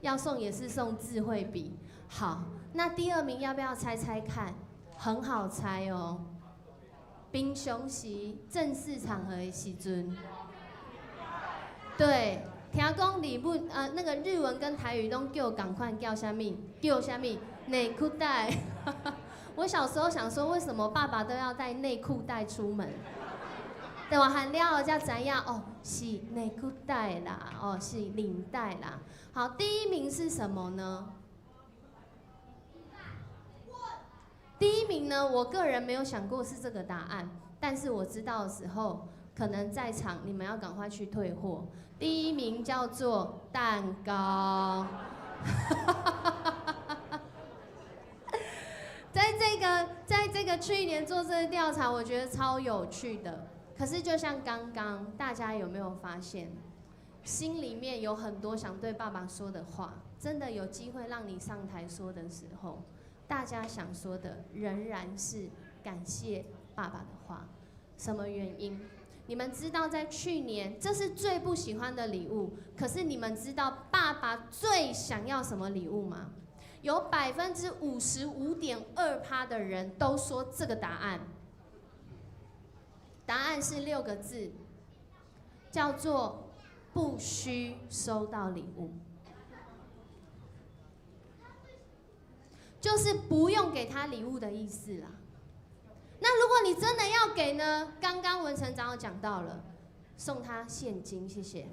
要送也是送智慧笔。好，那第2名要不要猜猜看？很好猜哦。平常时正式场合的时阵，对，听讲那个日文跟台语都叫赶快叫什么？叫什么？内裤带。我小时候想说，为什么爸爸都要带内裤带出门？等我喊了后才知影是内裤带啦，是领带啦。好，第1名是什么呢？第1名呢，我个人没有想过是这个答案，但是我知道的时候，可能在场你们要赶快去退货。第1名叫做蛋糕。在这个去年做这个调查，我觉得超有趣的。可是就像刚刚，大家有没有发现，心里面有很多想对爸爸说的话，真的有机会让你上台说的时候，大家想说的仍然是感谢爸爸的话。什么原因？你们知道，在去年这是最不喜欢的礼物，可是你们知道爸爸最想要什么礼物吗？有55.2%的人都说这个答案。答案是6个字，叫做不需收到礼物，就是不用给他礼物的意思啦。那如果你真的要给呢？刚刚文成长有讲到了，送他现金，谢谢。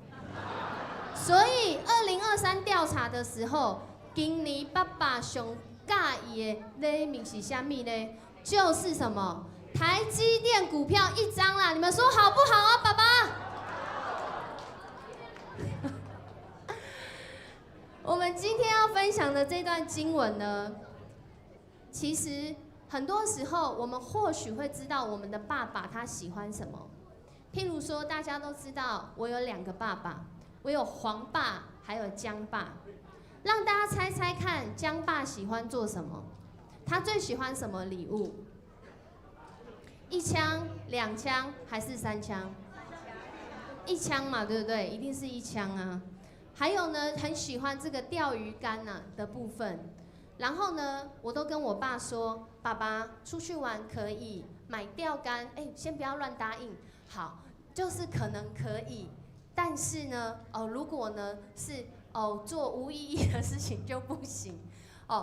所以2023调查的时候，今年爸爸上介意的礼物是啥物呢？就是什么？台积电股票1张啦，你们说好不好啊，爸爸？我们今天要分享的这段经文呢，其实很多时候我们或许会知道我们的爸爸他喜欢什么。譬如说，大家都知道我有2个爸爸，我有黄爸还有江爸。让大家猜猜看，江爸喜欢做什么？他最喜欢什么礼物？1枪、2枪还是3枪？1枪嘛，对不对？一定是1枪啊。还有呢，很喜欢这个钓鱼竿的部分。然后呢，我都跟我爸说，爸爸出去玩可以买钓竿，先不要乱答应。好，就是可能可以，但是呢，如果呢是做无意义的事情就不行。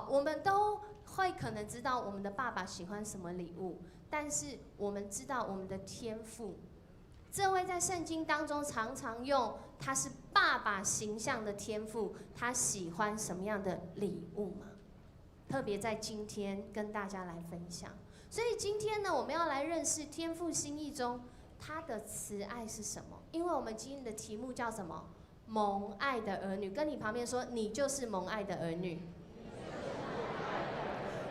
我们都会可能知道我们的爸爸喜欢什么礼物，但是我们知道我们的天父，这位在圣经当中常常用他是爸爸形象的天父，他喜欢什么样的礼物吗？特别在今天跟大家来分享。所以今天呢，我们要来认识天父心意中他的慈爱是什么？因为我们今天的题目叫什么？蒙爱的儿女。跟你旁边说，你就是蒙爱的儿女。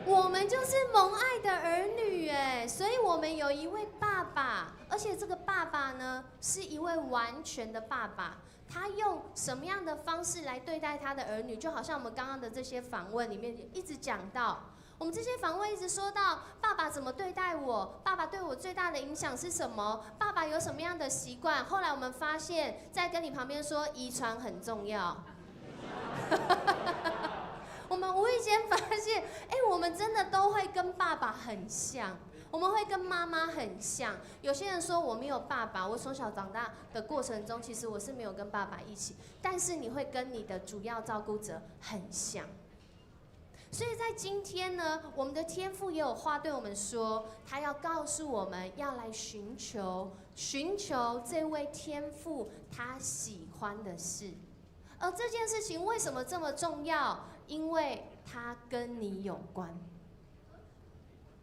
我们就是蒙爱的儿女哎，所以我们有一位爸爸，而且这个爸爸呢是一位完全的爸爸。他用什么样的方式来对待他的儿女？就好像我们刚刚的这些访问里面一直讲到，我们这些访问一直说到爸爸怎么对待我，爸爸对我最大的影响是什么？爸爸有什么样的习惯？后来我们发现，在跟你旁边说遗传很重要。我们无意间发现，我们真的都会跟爸爸很像，我们会跟妈妈很像。有些人说我没有爸爸，我从小长大的过程中，其实我是没有跟爸爸一起，但是你会跟你的主要照顾者很像。所以在今天呢，我们的天父也有话对我们说，他要告诉我们要来寻求这位天父他喜欢的事。而这件事情为什么这么重要？因为它跟你有关，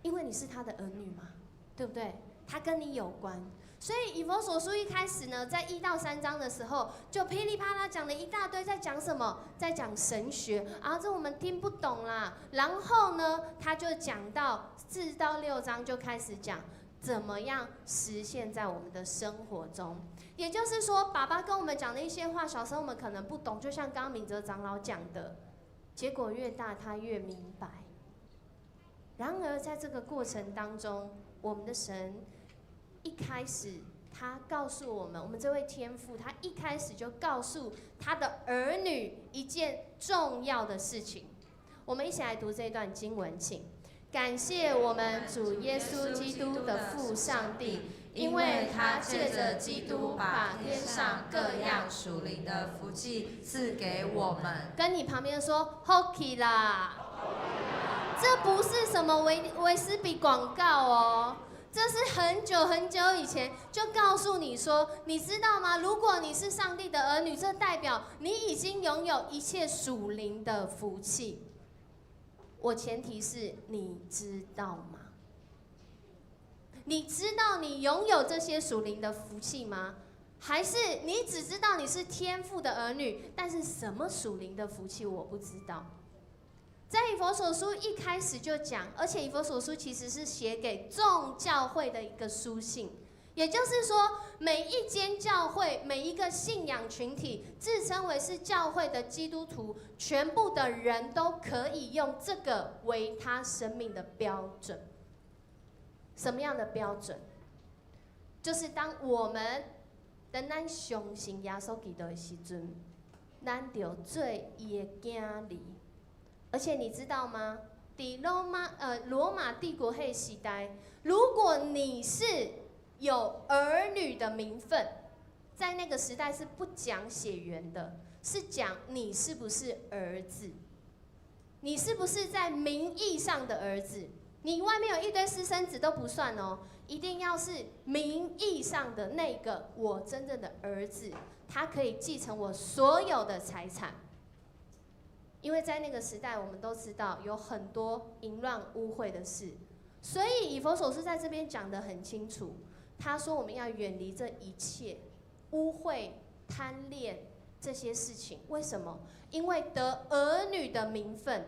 因为你是他的儿女嘛，对不对？它跟你有关。所以以弗所书一开始呢，在1到3章的时候，就噼里啪啦讲了一大堆，在讲什么？在讲神学啊，这我们听不懂啦。然后呢，他就讲到4到6章就开始讲怎么样实现在我们的生活中。也就是说，爸爸跟我们讲的一些话，小时候我们可能不懂，就像刚刚敏哲长老讲的，结果越大他越明白。然而在这个过程当中，我们的神一开始他告诉我们，我们这位天父他一开始就告诉他的儿女一件重要的事情。我们一起来读这段经文，请。感谢我们主耶稣基督的父上帝，因为他借着基督把天上各样属灵的福气赐给我们。跟你旁边说 ，Hockey 啦，这不是什么维斯比广告哦，这是很久很久以前就告诉你说，你知道吗？如果你是上帝的儿女，这代表你已经拥有一切属灵的福气。我前提是你知道吗？你知道你拥有这些属灵的福气吗？还是你只知道你是天父的儿女，但是什么属灵的福气我不知道？在以弗所书一开始就讲，而且以弗所书其实是写给众教会的一个书信。也就是说，每一间教会，每一个信仰群体，自称为是教会的基督徒，全部的人都可以用这个为他生命的标准。什么样的标准？就是当我们等咱相信耶稣基督的时阵，咱就做伊的囝儿。而且你知道吗？在罗马帝国迄个时代，如果你是有儿女的名分，在那个时代是不讲血缘的，是讲你是不是儿子，你是不是在名义上的儿子。你外面有一堆私生子都不算哦，一定要是名义上的那个我真正的儿子，他可以继承我所有的财产。因为在那个时代，我们都知道有很多淫乱污秽的事，所以以弗所书在这边讲得很清楚。他说我们要远离这一切污秽、贪恋这些事情。为什么？因为得儿女的名分，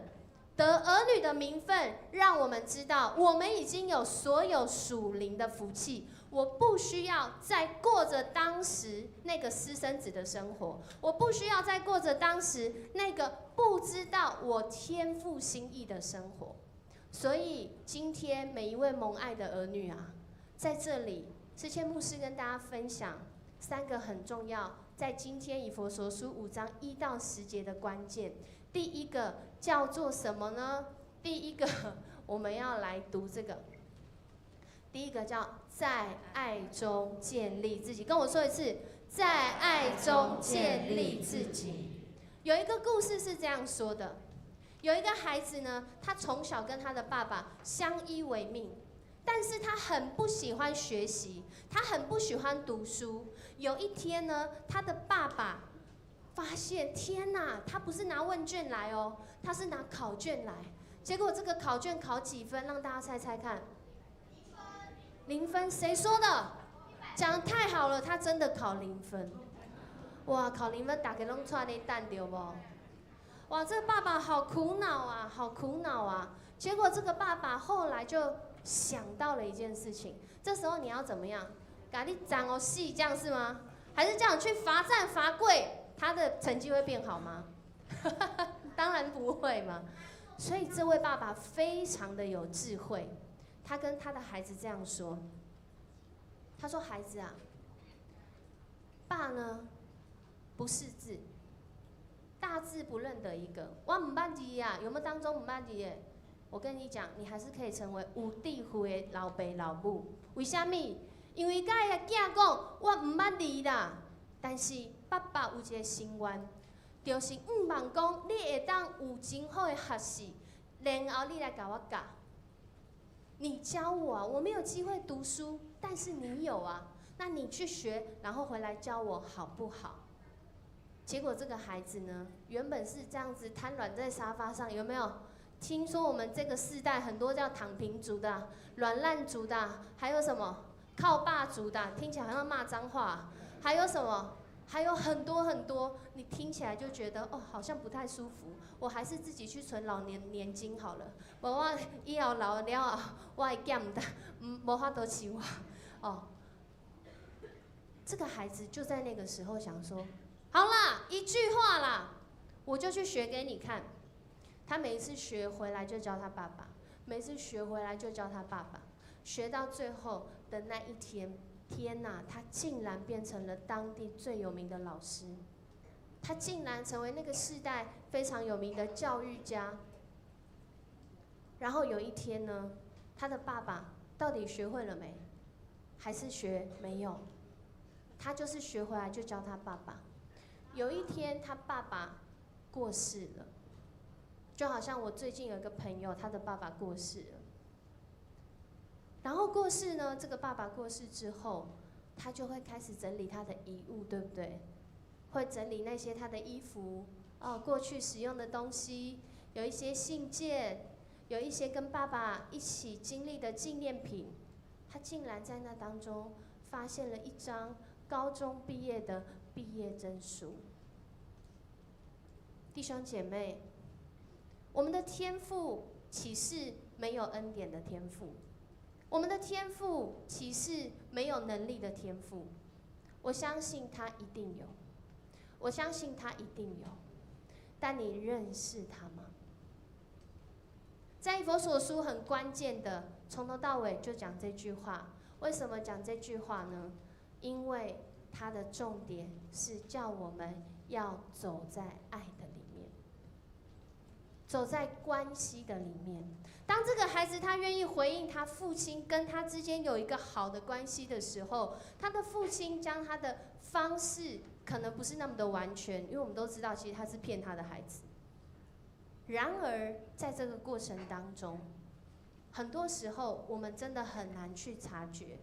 得儿女的名分，让我们知道我们已经有所有属灵的福气。我不需要再过着当时那个私生子的生活，我不需要再过着当时那个不知道我天父心意的生活。所以今天每一位蒙爱的儿女啊，在这里，之前牧师跟大家分享3个很重要，在今天以弗所书5章1到10节的关键。第一个叫做什么呢？第一个我们要来读这个。第一个叫在爱中建立自己，跟我说一次，在爱中建立自己。有一个故事是这样说的：有一个孩子呢，他从小跟他的爸爸相依为命，但是他很不喜欢学习，他很不喜欢读书。有一天呢，他的爸爸发现，天哪，他不是拿问卷来哦，他是拿考卷来。结果这个考卷考几分？让大家猜猜看。0分，谁说的？讲得太好了，他真的考0分。哇，考0分，大家拢出来蛋对不？哇，这个爸爸好苦恼啊，好苦恼啊！结果这个爸爸后来就想到了一件事情，这时候你要怎么样？给你长哦细，这样是吗？还是叫你去罚站罚跪，他的成绩会变好吗？当然不会嘛。所以这位爸爸非常的有智慧。他跟他的孩子这样说，他说：“孩子啊，爸呢不识字，大字不认得一个。我唔捌字啊，有没有当中唔捌字的？我跟你讲，你还是可以成为有智慧的老爸老母。为什么？因为甲伊个囝讲，我唔捌字啦，但是爸爸有一个心愿，就是毋望讲你会当有真好的学习，然后你来甲我教。”你教我啊，我没有机会读书，但是你有啊，那你去学，然后回来教我好不好？结果这个孩子呢，原本是这样子瘫软在沙发上，有没有？听说我们这个世代很多叫躺平族的、软烂族的，还有什么靠爸族的，听起来好像骂脏话，还有什么？还有很多很多，你听起来就觉得哦，好像不太舒服。我还是自己去存老年金好了。无我以后老了后，我会减的，无法度饲我。哦，这个孩子就在那个时候想说，好啦，一句话啦，我就去学给你看。他每一次学回来就教他爸爸，每次学回来就教他爸爸，学到最后的那一天。天哪，他竟然变成了当地最有名的老师，他竟然成为那个世代非常有名的教育家。然后有一天呢，他的爸爸到底学会了没？还是学没有？他就是学回来就教他爸爸。有一天他爸爸过世了，就好像我最近有一个朋友，他的爸爸过世了。然后过世呢，这个爸爸过世之后，他就会开始整理他的遗物，对不对？会整理那些他的衣服，过去使用的东西，有一些信件，有一些跟爸爸一起经历的纪念品。他竟然在那当中发现了一张高中毕业的毕业证书。弟兄姐妹，我们的天父岂是没有恩典的天父？我们的天父岂是没有能力的天父？我相信他一定有，我相信他一定有，但你认识他吗？在以弗所书很关键的，从头到尾就讲这句话。为什么讲这句话呢？因为它的重点是叫我们要走在爱的里面，走在关系的里面。当这个孩子他愿意回应他父亲跟他之间有一个好的关系的时候，他的父亲将他的方式可能不是那么的完全，因为我们都知道其实他是骗他的孩子。然而在这个过程当中，很多时候我们真的很难去察觉，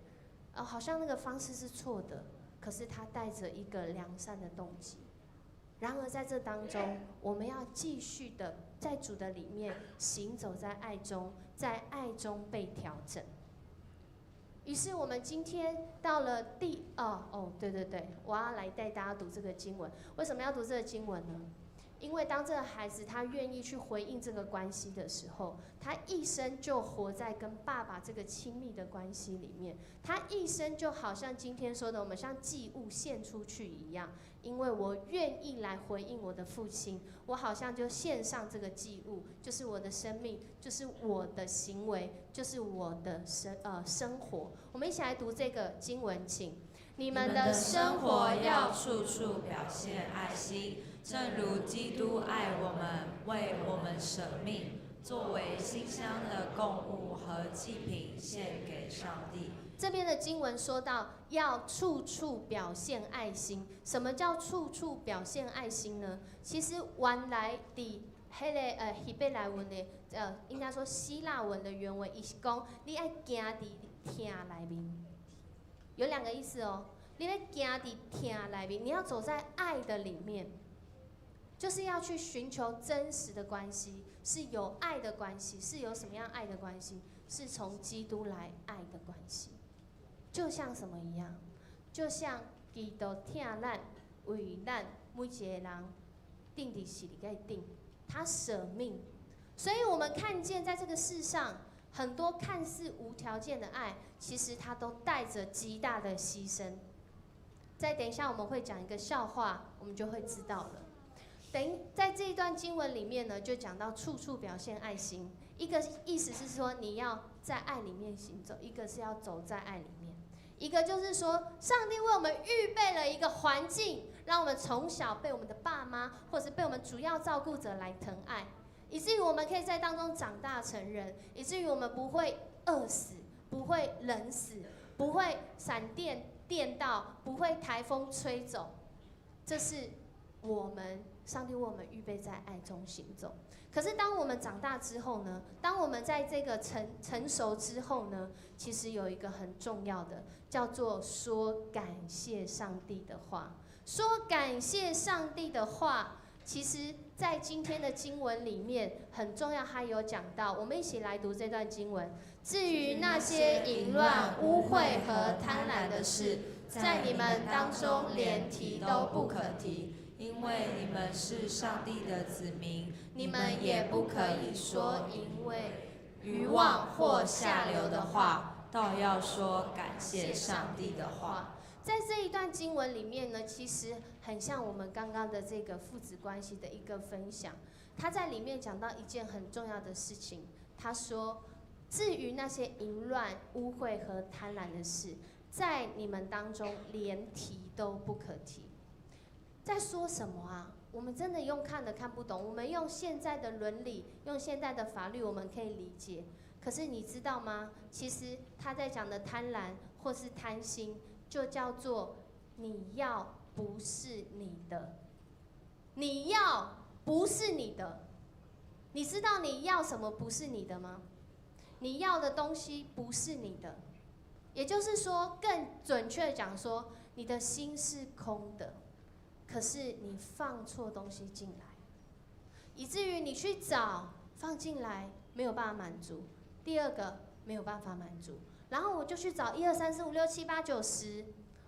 好像那个方式是错的，可是他带着一个良善的动机。然而在这当中，我们要继续的在主的里面行走在爱中，在爱中被调整。于是我们今天到了对，我要来带大家读这个经文。为什么要读这个经文呢？因为当这个孩子他愿意去回应这个关系的时候，他一生就活在跟爸爸这个亲密的关系里面。他一生就好像今天说的，我们像祭物献出去一样，因为我愿意来回应我的父亲，我好像就献上这个祭物，就是我的生命，就是我的行为，就是我的生活。我们一起来读这个经文，请。你们的生活要处处表现爱心，正如基督爱我们，为我们舍命，作为馨香的供物和祭品献给上帝。这边的经文说到要处处表现爱心。什么叫处处表现爱心呢？其实原来的迄个希伯来文的应该说希腊文的原文，伊是讲你爱行伫听内面。有2个意思哦，你在行伫听内面，你要走在爱的里面，就是要去寻求真实的关系，是有爱的关系，是有什么样爱的关系？是从基督来爱的关系。就像什么一样？就像基督听咱，为咱每一个人定伫死里个定，他舍命。所以我们看见在这个世上，很多看似无条件的爱，其实它都带着极大的牺牲。再等一下我们会讲一个笑话，我们就会知道了。在这一段经文里面呢，就讲到处处表现爱心。一个意思是说你要在爱里面行走，一个是要走在爱里面。一个就是说，上帝为我们预备了一个环境，让我们从小被我们的爸妈或者是被我们主要照顾者来疼爱，以至于我们可以在当中长大成人，以至于我们不会饿死，不会冷死，不会闪电电到，不会台风吹走。这是上帝为我们预备在爱中行走。可是当我们长大之后呢，当我们在这个成熟之后呢，其实有一个很重要的，叫做说感谢上帝的话。说感谢上帝的话，其实在今天的经文里面很重要，他有讲到，我们一起来读这段经文。至于那些淫乱、污秽和贪婪的事，在你们当中连提都不可提，因为你们是上帝的子民，你们也不可以说因为愚妄或下流的话，倒要说感谢上帝的话。在这一段经文里面呢，其实很像我们刚刚的这个父子关系的一个分享。他在里面讲到一件很重要的事情，他说：至于那些淫乱、污秽和贪婪的事，在你们当中连提都不可提。在说什么啊？我们真的用看的看不懂，我们用现在的伦理，用现在的法律，我们可以理解。可是你知道吗？其实他在讲的贪婪或是贪心，就叫做你要不是你的，你要不是你的。你知道你要什么不是你的吗？你要的东西不是你的，也就是说，更准确的讲说，你的心是空的，可是你放错东西进来，以至于你去找放进来没有办法满足，第二个没有办法满足，然后我就去找1、2、3、4、5、6、7、8、9、10，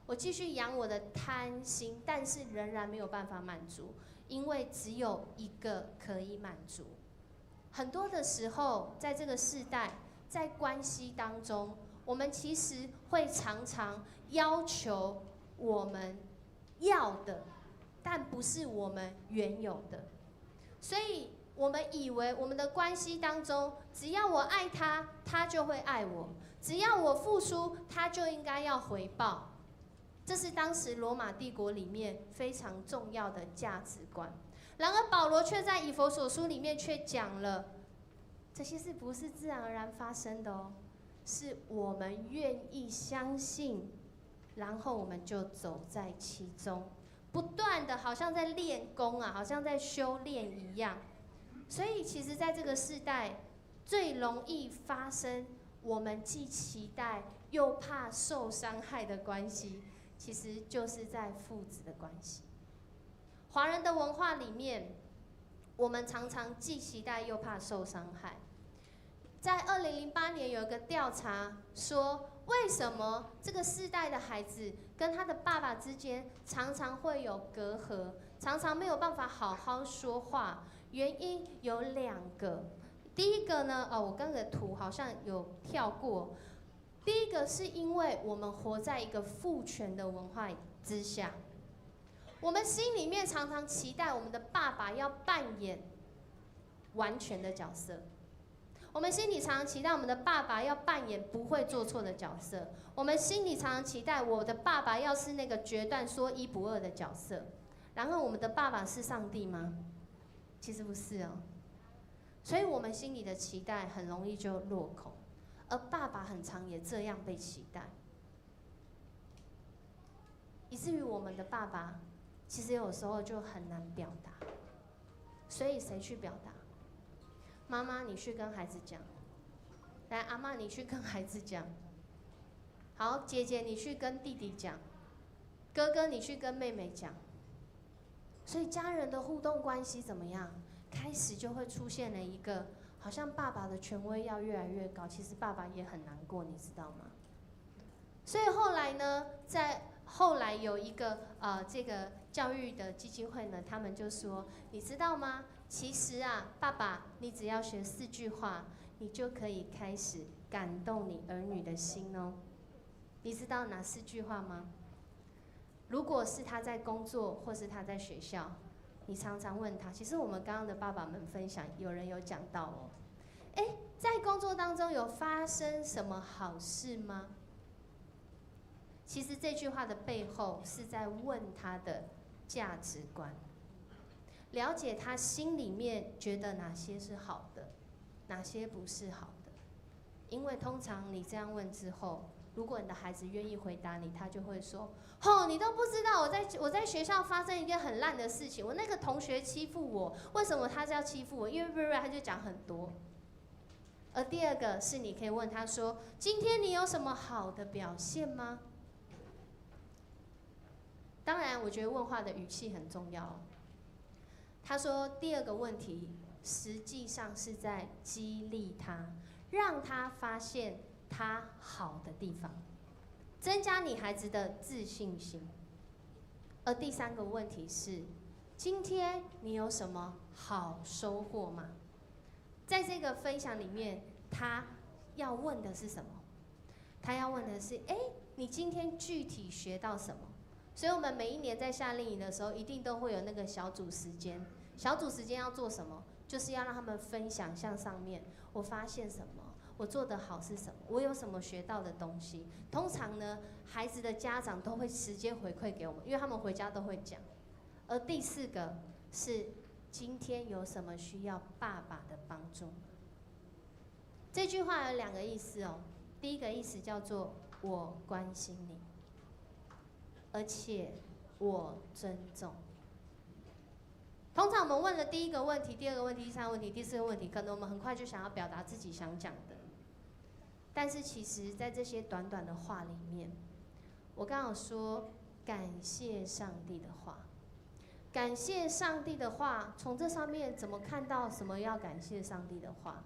我继续养我的贪心，但是仍然没有办法满足，因为只有一个可以满足。很多的时候，在这个世代，在关系当中，我们其实会常常要求我们要的，但不是我们原有的。所以我们以为我们的关系当中，只要我爱他，他就会爱我；只要我付出，他就应该要回报。这是当时罗马帝国里面非常重要的价值观。然而保罗却在以弗所书里面却讲了，这些事不是自然而然发生的哦，是我们愿意相信，然后我们就走在其中，不断的好像在练功啊，好像在修炼一样。所以其实在这个世代，最容易发生我们既期待又怕受伤害的关系，其实就是在父子的关系。华人的文化里面，我们常常既期待又怕受伤害。在2008年有一个调查说，为什么这个世代的孩子跟他的爸爸之间常常会有隔阂？常常没有办法好好说话，原因有2个。第一个呢，我刚才的图好像有跳过。第一个是因为我们活在一个父权的文化之下，我们心里面常常期待我们的爸爸要扮演完全的角色。我们心里常常期待我们的爸爸要扮演不会做错的角色，我们心里常常期待我的爸爸要是那个决断说1不2的角色。然后我们的爸爸是上帝吗？其实不是哦。所以我们心里的期待很容易就落空，而爸爸很常也这样被期待，以至于我们的爸爸其实有时候就很难表达。所以谁去表达？妈妈，你去跟孩子讲；来，阿嬷，你去跟孩子讲；好，姐姐，你去跟弟弟讲；哥哥，你去跟妹妹讲。所以家人的互动关系怎么样？开始就会出现了一个，好像爸爸的权威要越来越高，其实爸爸也很难过，你知道吗？所以后来呢，后来有一个这个教育的基金会呢，他们就说，你知道吗？其实啊，爸爸，你只要学4句话，你就可以开始感动你儿女的心哦。你知道哪4句话吗？如果是他在工作或是他在学校，你常常问他，其实我们刚刚的爸爸们分享，有人有讲到哦，在工作当中有发生什么好事吗？其实这句话的背后是在问他的价值观，了解他心里面觉得哪些是好的，哪些不是好的。因为通常你这样问之后，如果你的孩子愿意回答你，他就会说：“你都不知道我在学校发生一件很烂的事情，我那个同学欺负我，为什么他是要欺负我？因为他就讲很多。”而第二个是你可以问他说：“今天你有什么好的表现吗？”当然，我觉得问话的语气很重要。他说第2个问题实际上是在激励他，让他发现他好的地方，增加你孩子的自信心。而第3个问题是，今天你有什么好收获吗？在这个分享里面，他要问的是什么？他要问的是，你今天具体学到什么？所以我们每一年在夏令营的时候，一定都会有那个小组时间。小组时间要做什么？就是要让他们分享，像上面我发现什么，我做得好是什么，我有什么学到的东西。通常呢，孩子的家长都会直接回馈给我们，因为他们回家都会讲。而第4个是今天有什么需要爸爸的帮助？这句话有2个意思哦。第一个意思叫做我关心你，而且我尊重。通常我们问了第1个问题、第2个问题、第3个问题、第4个问题，可能我们很快就想要表达自己想讲的。但是其实在这些短短的话里面，我刚好说感谢上帝的话，感谢上帝的话，从这上面怎么看到什么要感谢上帝的话？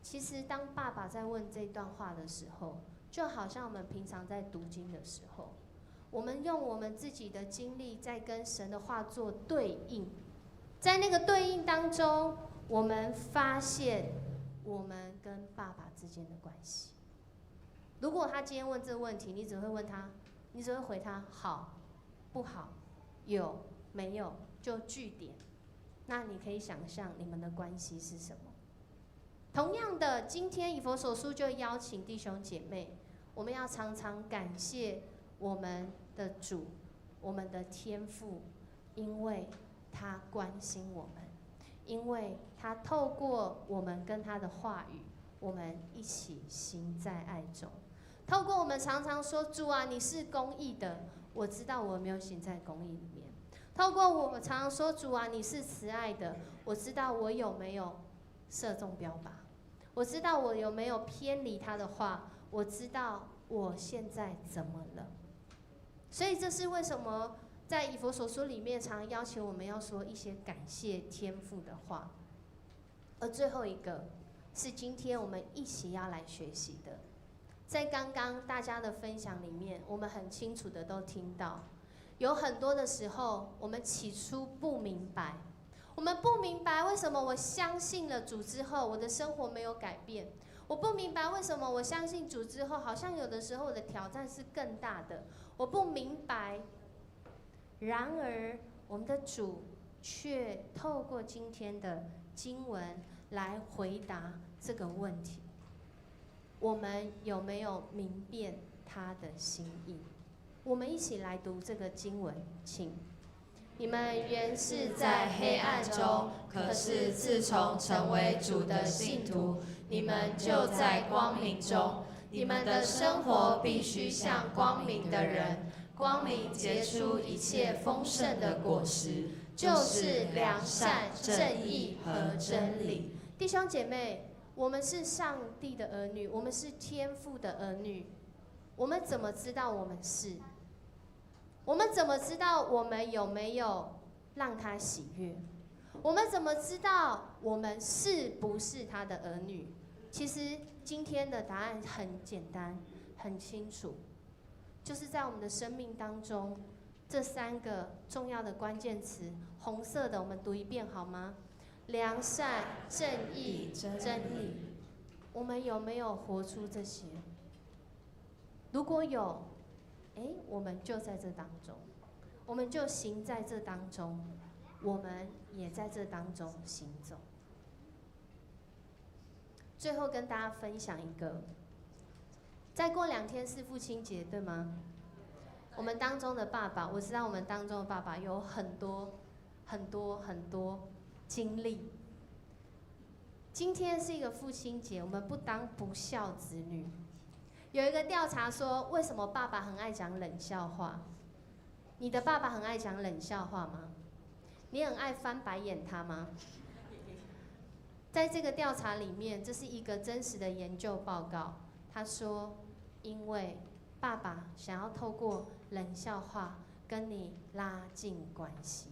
其实当爸爸在问这段话的时候，就好像我们平常在读经的时候，我们用我们自己的经历在跟神的话做对应，在那个对应当中，我们发现我们跟爸爸之间的关系。如果他今天问这个问题，你只会回他好、不好、有、没有，就句点。那你可以想象你们的关系是什么？同样的，今天以弗所书就邀请弟兄姐妹，我们要常常感谢我们的主，我们的天父，因为他关心我们，因为他透过我们跟他的话语，我们一起行在爱中。透过我们常常说，主啊，你是公义的，我知道我没有行在公义里面。透过我常常说，主啊，你是慈爱的，我知道我有没有射中标靶，我知道我有没有偏离他的话，我知道我现在怎么了。所以这是为什么在以弗所书里面常要求我们要说一些感谢天父的话。而最后一个是今天我们一起要来学习的。在刚刚大家的分享里面，我们很清楚的都听到，有很多的时候，我们起初不明白，我们不明白为什么我相信了主之后，我的生活没有改变。我不明白为什么我相信主之后，好像有的时候我的挑战是更大的。我不明白，然而我们的主却透过今天的经文来回答这个问题。我们有没有明辨他的心意？我们一起来读这个经文，请。你们原是在黑暗中，可是自从成为主的信徒，你们就在光明中。你们的生活必须像光明的人，光明结出一切丰盛的果实，就是良善、正义和真理。弟兄姐妹，我们是上帝的儿女，我们是天父的儿女，我们怎么知道我们是？我们怎么知道我们有没有让他喜悦？我们怎么知道我们是不是他的儿女？其实今天的答案很简单，很清楚，就是在我们的生命当中，这3个重要的关键词，红色的，我们读一遍好吗？良善、正义、真理。我们有没有活出这些？如果有，我们就在这当中，我们就行在这当中，我们也在这当中行走。最后跟大家分享一个，再过2天是父亲节，对吗？我们当中的爸爸，我知道我们当中的爸爸有很多经历。今天是一个父亲节，我们不当不孝子女。有一个调查说，为什么爸爸很爱讲冷笑话？你的爸爸很爱讲冷笑话吗？你很爱翻白眼他吗？在这个调查里面，这是一个真实的研究报告。他说，因为爸爸想要透过冷笑话跟你拉近关系，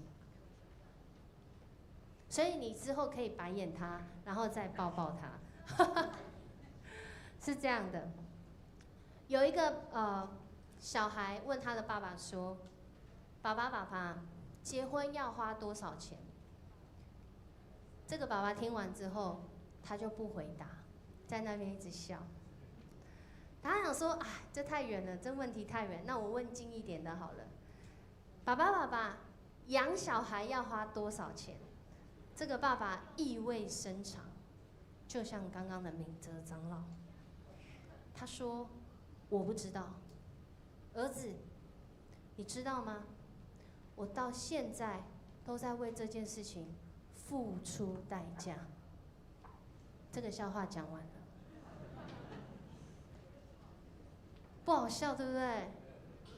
所以你之后可以白眼他，然后再抱抱他，是这样的。有一个小孩问他的爸爸说：“爸爸，结婚要花多少钱？”这个爸爸听完之后，他就不回答，在那边一直笑。他想说：“这太远了，这问题太远，那我问近一点的好了。爸爸，养小孩要花多少钱？”这个爸爸意味深长，就像刚刚的敏哲长老，他说：“我不知道。儿子，你知道吗？我到现在都在为这件事情付出代价。”这个笑话讲完了，不好笑对不对？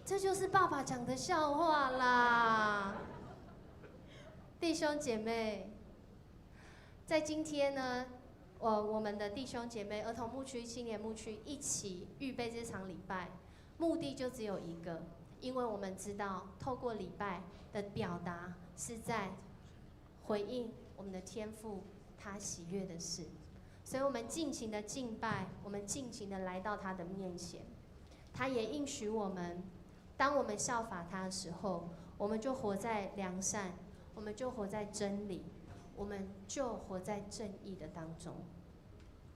这就是爸爸讲的笑话啦。弟兄姐妹，在今天呢，我们的弟兄姐妹、儿童牧区、青年牧区一起预备这场礼拜，目的就只有一个，因为我们知道，透过礼拜的表达是在回应我们的天父他喜悦的事，所以我们尽情的敬拜，我们尽情的来到他的面前，他也应许我们，当我们效法他的时候，我们就活在良善，我们就活在真理，我们就活在正义的当中。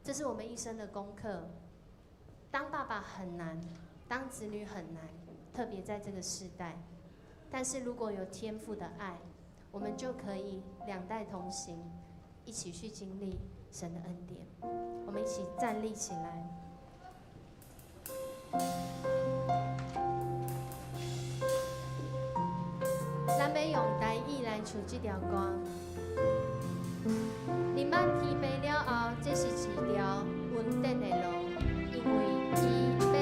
这是我们一生的功课。当爸爸很难，当子女很难，特别在这个时代。但是如果有天父的爱，我们就可以两代同行，一起去经历神的恩典。我们一起站立起来。咱要用台语来唱这条歌。日晚天白了后，这是一条稳定的路，因为伊要带，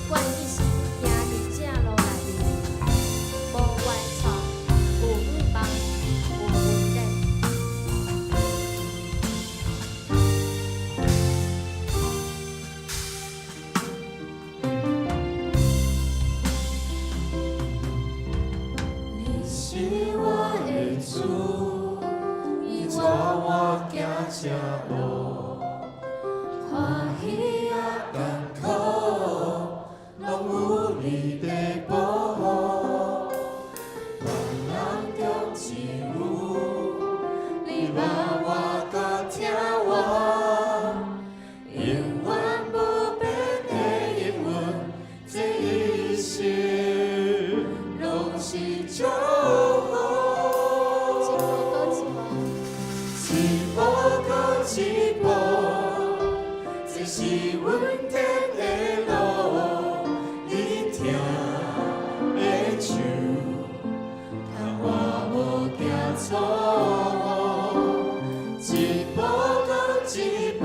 管伊是行伫正路内面，无歪错，有远望，有稳定。你是我的主。我行这路，是阮天的路，你听的手，但我无行错误，一步搁一步，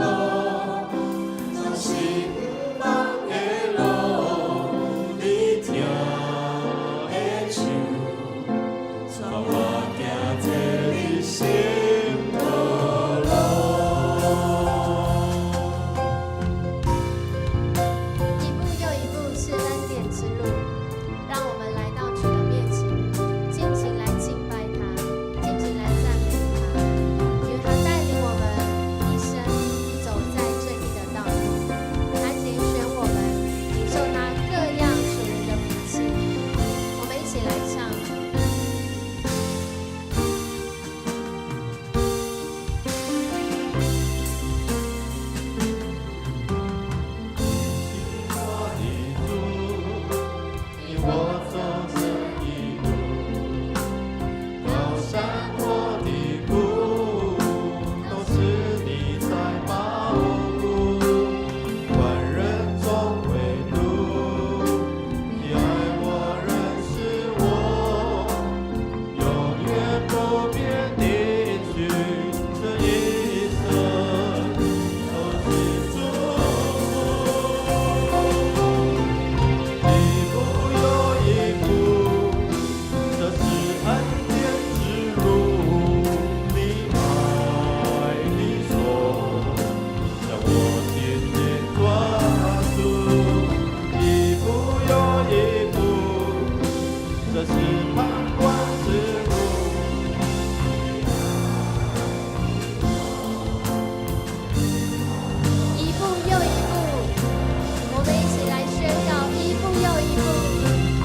总是不忘的路，你听的手，带我行这你心道路。一步又一步是恩典之路，让我们来到主的面前，尽情来敬拜他，尽情来赞美他，因为他带领我们一生走在正义的道路，他拣选我们领受那各样属灵的福气。我们一起来唱。我走这一路，高山或低谷，都是你在保护。万人中唯独你爱我，认识我，永远不变定居，这一生都是祝福。一步又一步，这是恩典之路。你爱你说，让我紧紧抓住。一步又一步，这是盼望之路。一步又一步，我们一起来宣告：一步又一步，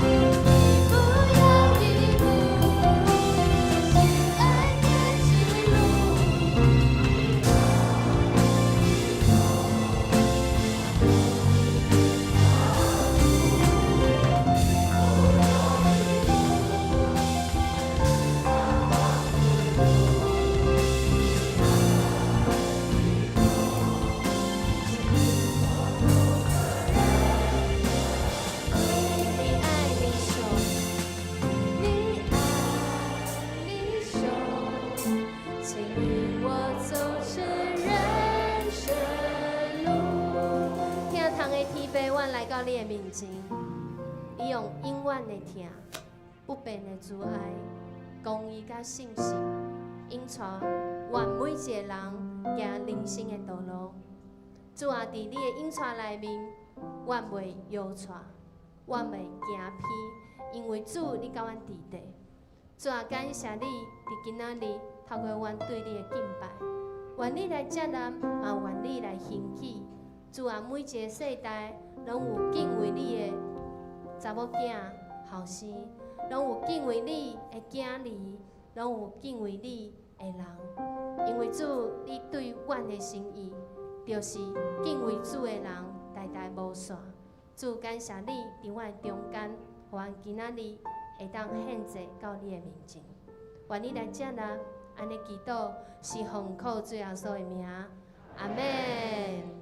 一步又一步，是恩典之路。你爱你手，你爱你手，牵引我走这人生路。听堂的天父，阮来到你的面前，你用永远的听，不变的慈爱，公义甲信心，引带愿每一个人行人生的道路。主啊，伫你的引带内面，阮袂摇带。我袂惊偏，因为主你甲阮伫地。主啊，感谢你伫今仔日透过阮对你的敬拜，愿你来接纳，嘛愿你来兴起。主啊，每一个世代拢有敬畏你的查某囝、后生，拢有敬畏你的囝儿，拢有敬畏你的人。因为主你对阮的心意，就是敬畏主的人代代无散。主感谢你伫阮中间，互阮今仔日会当献祭到你的面前。愿你来接纳，安尼祈祷是奉靠主耶稣的名，阿门。